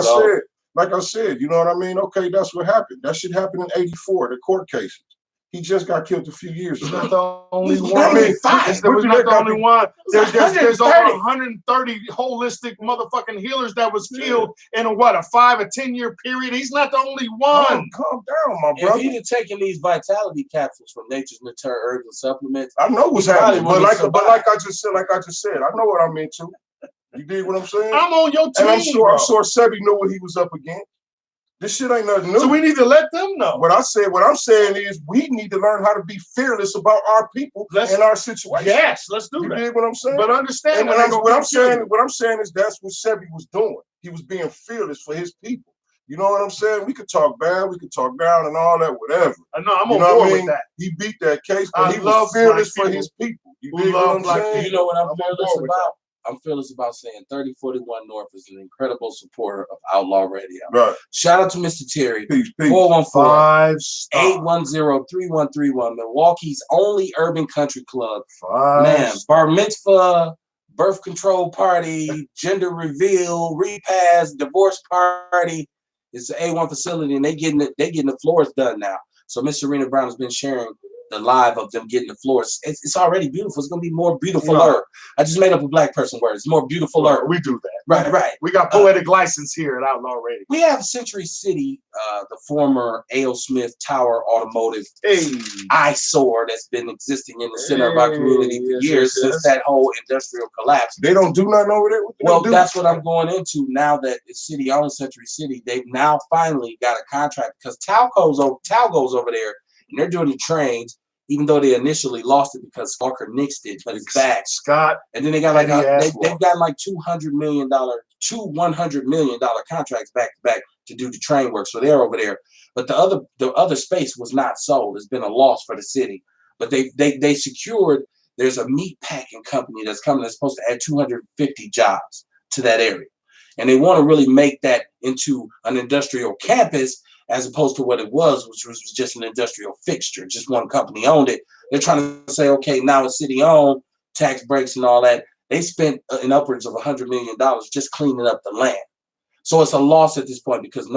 Like I said, you know what I mean? Okay, that's what happened. That shit happened in '84, the court cases. He just got killed a few years ago. He's not the only one. I mean, there was not the only one. There's over 130 holistic motherfucking healers that was killed in a 5 or 10 year period. He's not the only one. Calm down, my brother. If he'd have taken these vitality capsules from Nature's Nature Herbs and Supplements, I know what's happening. But like I just said, I know what I'm into. You dig what I'm saying? I'm on your team. And I'm sure Sebi knew what he was up against. This shit ain't nothing new. So we need to let them know. What I'm saying is we need to learn how to be fearless about our people and our situation. Yes, let's do that. You dig what I'm saying? But understand what I'm saying is that's what Sebi was doing. He was being fearless for his people. You know what I'm saying? We could talk bad, we could talk down and all that, whatever. I know, I'm on board with that. He beat that case, but he was fearless for his people. You dig what I'm saying? You know what I'm fearless about? I'm fearless about saying 3041 North is an incredible supporter of Outlaw Radio. Right. Shout out to Mr. Terry. Peace. 414-810-3131. Milwaukee's only urban country club. Man, bar mitzvah, birth control party, gender reveal, repast, divorce party. It's an A1 facility, and they getting the floors done now. So Miss Serena Brown has been sharing the live of them getting the floors. It's already beautiful. It's gonna be more beautifuler. I just made up a black person word. It's more beautifuler. We do that. Right. We got poetic license here at Outlaw Radio. We have Century City, the former A.O. Smith Tower Automotive eyesore that's been existing in the center of our community for years since that whole industrial collapse. They don't do nothing over there? Well, that's what I'm going into now that it's city-owned Century City. They've now finally got a contract because Tao goes over there and they're doing the trains, even though they initially lost it because Walker nixed it, but it's back. Scott. And then they got they've got like $100 million contracts back to back to do the train work. So they're over there. But the other space was not sold. It's been a loss for the city. But they secured, there's a meat packing company that's coming that's supposed to add 250 jobs to that area. And they want to really make that into an industrial campus as opposed to what it was, which was just an industrial fixture. Just one company owned it. They're trying to say, okay, now it's city-owned, tax breaks and all that. They spent in upwards of $100 million just cleaning up the land. So it's a loss at this point because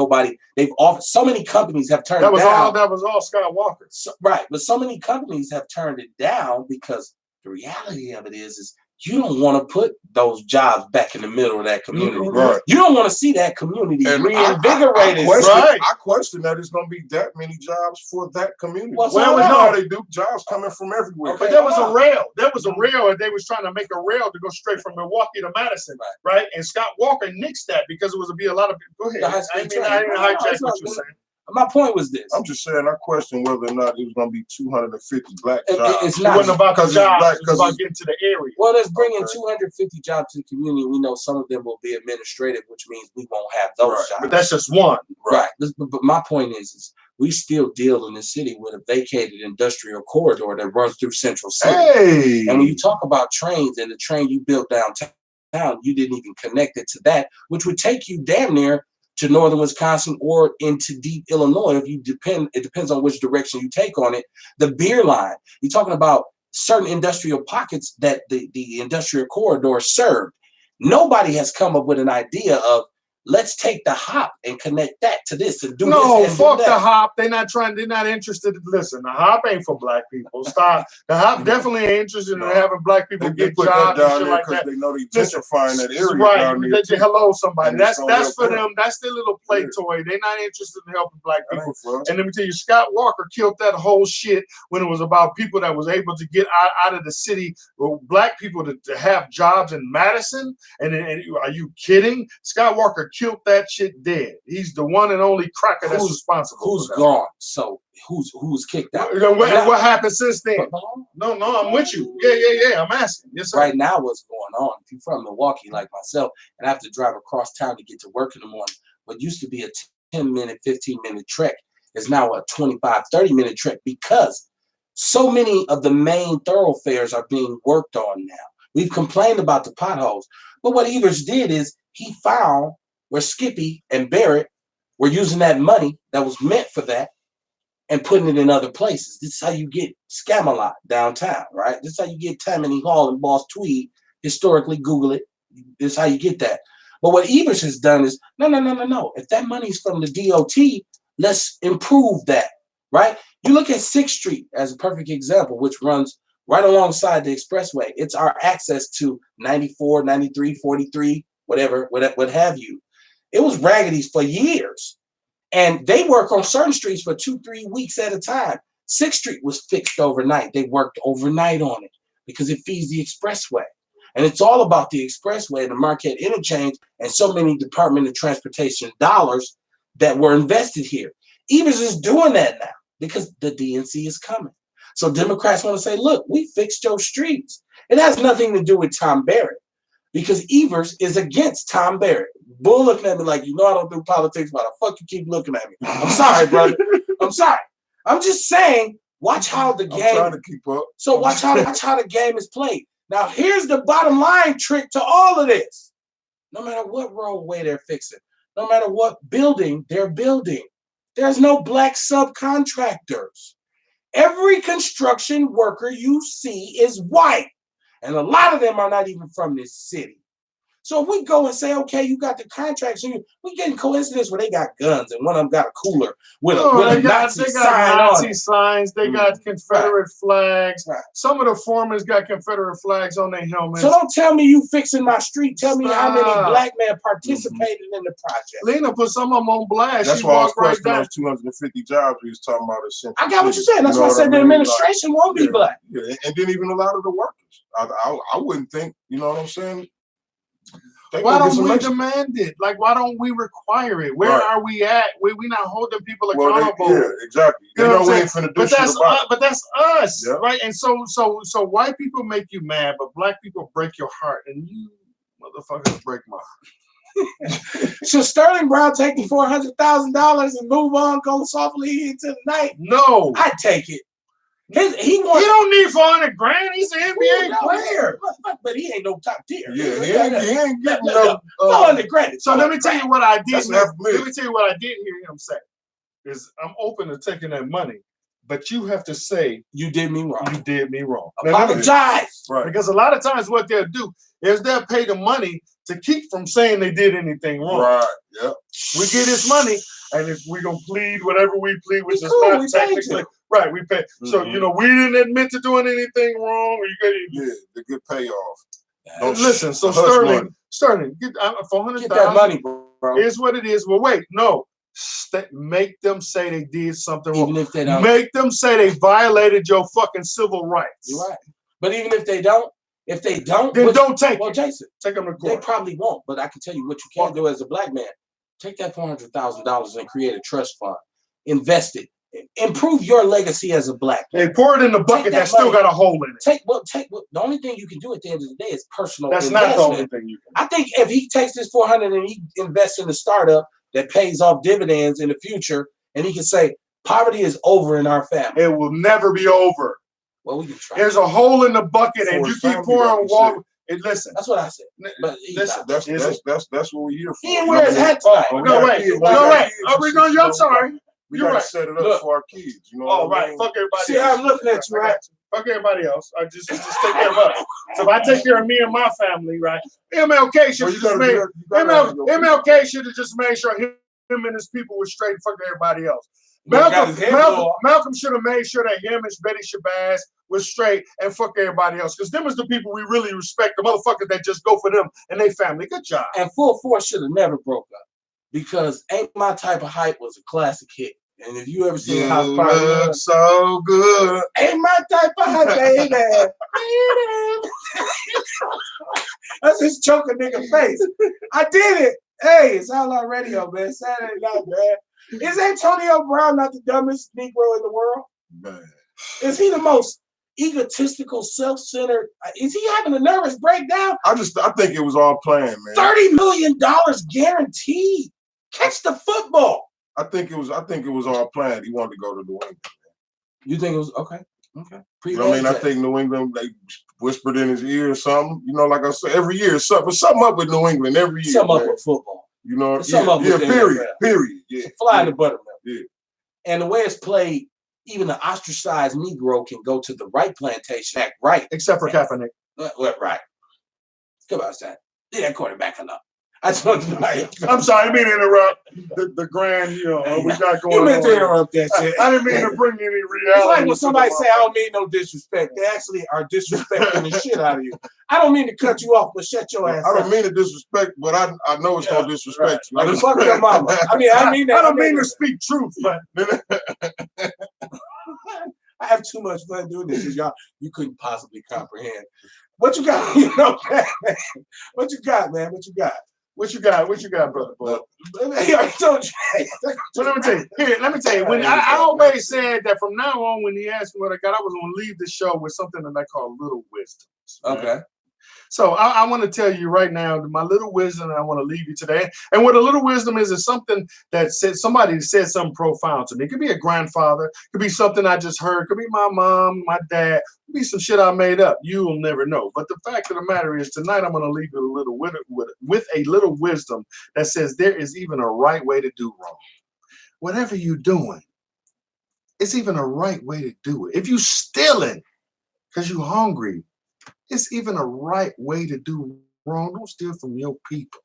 they've offered, so many companies have turned it down. That was all Scott Walker. Right, but so many companies have turned it down because the reality of it is you don't want to put those jobs back in the middle of that community. Right. You don't want to see that community reinvigorated. I question that it's going to be that many jobs for that community. Well, no, they do jobs coming from everywhere. But there was a rail. There was a rail, and they was trying to make a rail to go straight from Milwaukee to Madison, right? And Scott Walker nixed that because it was be a lot of people. Go ahead. I didn't hijack what you're saying. My point was this. I'm just saying, I question whether or not it was going to be 250 black jobs. It's not. It wasn't about the jobs. It's about getting to the area. Well, let's bring in 250 jobs to the community. We know some of them will be administrative, which means we won't have those jobs. But that's just one. Right. But my point is we still deal in the city with a vacated industrial corridor that runs through Central City. Hey. And when you talk about trains and the train you built downtown, you didn't even connect it to that, which would take you damn near to northern Wisconsin or into deep Illinois. It depends on which direction you take on it. The beer line, you're talking about certain industrial pockets that the industrial corridor served. Nobody has come up with an idea of, let's take the hop and connect that to this and do this. No, and fuck do that. the hop. They're not interested. Listen, the hop ain't for black people. Stop. The hop definitely ain't interested in having black people get put jobs that and down shit there like that. They know they gentrifying that area Right. down there. Hello, somebody. And That's so for them. That's their little play Yeah. toy. They're not interested in helping black That people. ain't for us. And let me tell you, Scott Walker killed that whole shit when it was about people that was able to get out of the city, black people to have jobs in Madison. And are you kidding? Scott Walker killed that shit dead. He's the one and only cracker that's responsible. Who's gone? So who's kicked out? What happened since then? No, I'm with you. Yeah. I'm asking. Yes, sir. Right now, what's going on? If you're from Milwaukee like myself and I have to drive across town to get to work in the morning, what used to be a 10-minute, 15-minute trek is now a 25, 30-minute trek because so many of the main thoroughfares are being worked on now. We've complained about the potholes, but what Evers did is he found where Skippy and Barrett were using that money that was meant for that and putting it in other places. This is how you get Scamalot downtown, right? This is how you get Tammany Hall and Boss Tweed. Historically, Google it. This is how you get that. But what Evers has done is, no. If that money's from the DOT, let's improve that, right? You look at 6th Street as a perfect example, which runs right alongside the expressway. It's our access to 94, 93, 43, whatever, what have you. It was raggedy for years. And they work on certain streets for 2-3 weeks at a time. 6th Street was fixed overnight. They worked overnight on it because it feeds the expressway. And it's all about the expressway and the Marquette interchange and so many Department of Transportation dollars that were invested here. Evers is doing that now because the DNC is coming. So Democrats want to say, look, we fixed your streets. It has nothing to do with Tom Barrett because Evers is against Tom Barrett. Bull looking at me like, I don't do politics, why the fuck you keep looking at me? I'm sorry, brother. I'm sorry. I'm just saying, watch how the game. I'm trying to keep up. So watch how the game is played. Now, here's the bottom line trick to all of this. No matter what roadway they're fixing, no matter what building they're building, there's no black subcontractors. Every construction worker you see is white. And a lot of them are not even from this city. So if we go and say, okay, you got the contracts, we getting coincidence where they got guns and one of them got a cooler with a Nazi sign on it. Signs. They got Confederate flags. Right. Some of the foremen got Confederate flags on their helmets. So don't tell me you fixing my street. Tell me how many black men participated in the project. Lena put some of them on blast. That's why I was questioning those 250 jobs we was talking about. I got what you're saying. That's why I said the administration won't be black. Yeah, and then even a lot of the workers. I wouldn't think, you know what I'm saying? Why don't we demand it? Like, why don't we require it? Where are we at? We're not holding people accountable. Yeah, exactly. You know we ain't finna do shit about it. But that's us, right? And so white people make you mad, but black people break your heart, and you motherfuckers break my heart. Should Sterling Brown take the $400,000 and move on, go softly into the night? No, I'd take it. He don't need $400,000. He's an NBA player, but he ain't no top tier. Yeah, he ain't getting no $400,000. So let me tell you what I did. Let me tell you what I did hear him say. Is I'm open to taking that money, but you have to say you did me wrong. You did me wrong. Apologize. Right. Because a lot of times what they'll do is they'll pay the money to keep from saying they did anything wrong. Right. Yep. We get this money, and if we're gonna plead whatever we plead, which is not technically. Right, we pay. Mm-hmm. So we didn't admit to doing anything wrong. Or the good payoff. Listen, so Sterling, get $400,000. Get that money, bro. Here's what it is. Well, wait, no. Make them say they did something wrong. Even if they don't. Make them say they violated your fucking civil rights. You're right. But even if they don't, then don't take it. Well, Jason, take them to court. They probably won't. But I can tell you what you can do as a black man. Take that $400,000 and create a trust fund. Invest it. Improve your legacy as a black man. They pour it in the bucket that still got a hole in it. The only thing you can do at the end of the day is personal. That's investment. Not the only thing you can. I think if he takes this $400,000 and he invests in a startup that pays off dividends in the future, and he can say, Poverty is over in our family. It will never be over. Well, we can try. There's a hole in the bucket, and you keep pouring water. And listen, that's what I said. But listen, that's what we're here for. He didn't wear his hat tonight. No, wait. I'm sorry. We gotta set it up for our kids. You know. Oh, right. Fuck everybody. See, else. I'm looking at you, right? Fuck everybody else. I just take care of us. So if I take care of me and my family, right? MLK should have just made MLK should have just made sure him and his people were straight. Fuck everybody else. Malcolm should have made sure that him and Betty Shabazz was straight and fuck everybody else. Because them is the people we really respect, the motherfuckers that just go for them and their family. Good job. And Full Force should have never broke up. Because Ain't My Type of Hype was a classic hit. And if you ever seen House Party, look so good. Ain't my type of hype, baby. That's just choking nigga face. I did it. Hey, it's Outlaw Radio, man. Saturday night, man. Is Antonio Brown not the dumbest Negro in the world? Man. Is he the most egotistical, self-centered? Is he having a nervous breakdown? I think it was all planned, man. $30 million guaranteed. Catch the football. I think it was all planned. He wanted to go to New England. You think it was okay? Okay. You know what I mean? I think New England, they whispered in his ear or something. You know, like I said, every year something up with New England every year. Something up with football. You know, period. Yeah. Fly in the buttermilk. Yeah. And the way it's played, even an ostracized Negro can go to the right plantation, act right. Except for Kaepernick. Right. Come on, son. Leave that quarterback alone. I just want to know. I'm sorry, I didn't mean to interrupt the grand, we got going on. You meant to interrupt that shit. I didn't mean to bring any reality. It's like when somebody say, I don't mean no disrespect. They actually are disrespecting the shit out of you. I don't mean to cut you off, but shut your ass up. I don't mean to disrespect, but I know it's going to disrespect you. Like, fuck your mama. I mean that. I don't mean to speak truth, but I have too much fun doing this because y'all, you couldn't possibly comprehend. What you got? You know, what you got, man? What you got? What you got, brother? He already told you. So let me tell you. Here, let me tell you. When I always said that from now on, when he asked me what I got, I was going to leave the show with something that I call little wisdoms. Okay. So I want to tell you right now, my little wisdom I want to leave you today. And what a little wisdom is something that somebody said something profound to me. It could be a grandfather. It could be something I just heard. It could be my mom, my dad. It could be some shit I made up. You will never know. But the fact of the matter is tonight I'm going to leave you with a little wisdom that says there is even a right way to do wrong. Whatever you're doing, it's even a right way to do it. If you're stealing because you're hungry, it's even a right way to do wrong. Don't steal from your people.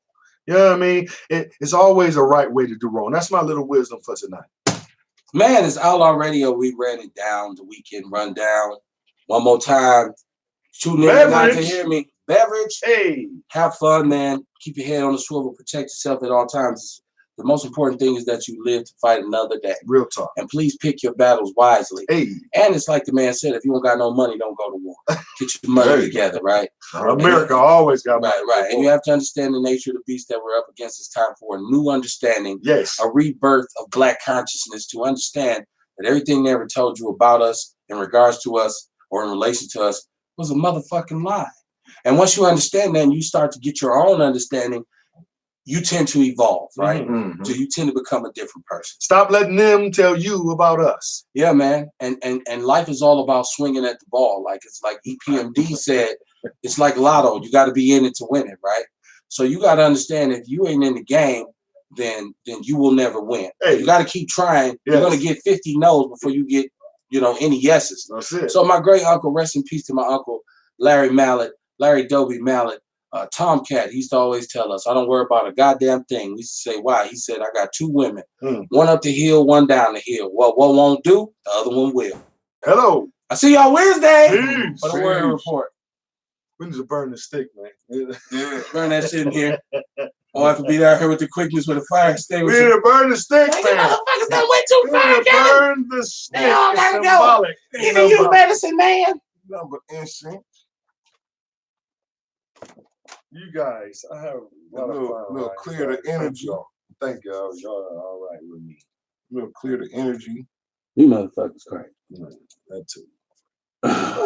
You know what I mean? It's always a right way to do wrong. That's my little wisdom for tonight. Man, it's Outlaw Radio. We ran it down, the weekend rundown. One more time. Tune in not to hear me. Beverage. Hey. Have fun, man. Keep your head on the swivel. Protect yourself at all times. The most important thing is that you live to fight another day. Real talk. And please pick your battles wisely. Hey. And it's like the man said, if you don't got no money, don't go to war. Get your money together, right? America always got money. Right. And you have to understand the nature of the beast that we're up against. It's time for a new understanding. Yes. A rebirth of Black consciousness to understand that everything they ever told you about us in regards to us or in relation to us was a motherfucking lie. And once you understand that and you start to get your own understanding, you tend to evolve, right? Mm-hmm. So you tend to become a different person. Stop letting them tell you about us. Yeah, man. And life is all about swinging at the ball. Like it's like EPMD said, it's like lotto. You got to be in it to win it, right? So you got to understand if you ain't in the game, then you will never win. Hey. You got to keep trying. Yes. You're going to get 50 no's before you get, any yeses. That's it. So my great uncle, rest in peace to my uncle, Larry Doby Mallet, Tomcat, he used to always tell us, I don't worry about a goddamn thing. We used to say, why? He said, I got two women. One up the hill, one down the hill. Well, one won't do, the other one will. Hello. I see y'all Wednesday. For the Warrior Report. We need to burn the stick, man. Yeah. Burn that shit in here. I'll have to be down here with the quickness with a fire extinguisher. We need to burn the stick, man. You motherfuckers done went too far, burn the stick. They all gotta go. Even you, medicine man. Number instinct. You guys, I have a little clear the energy. Thank y'all. Y'all are all right with me. A little clear the energy. You motherfuckers crazy. That too.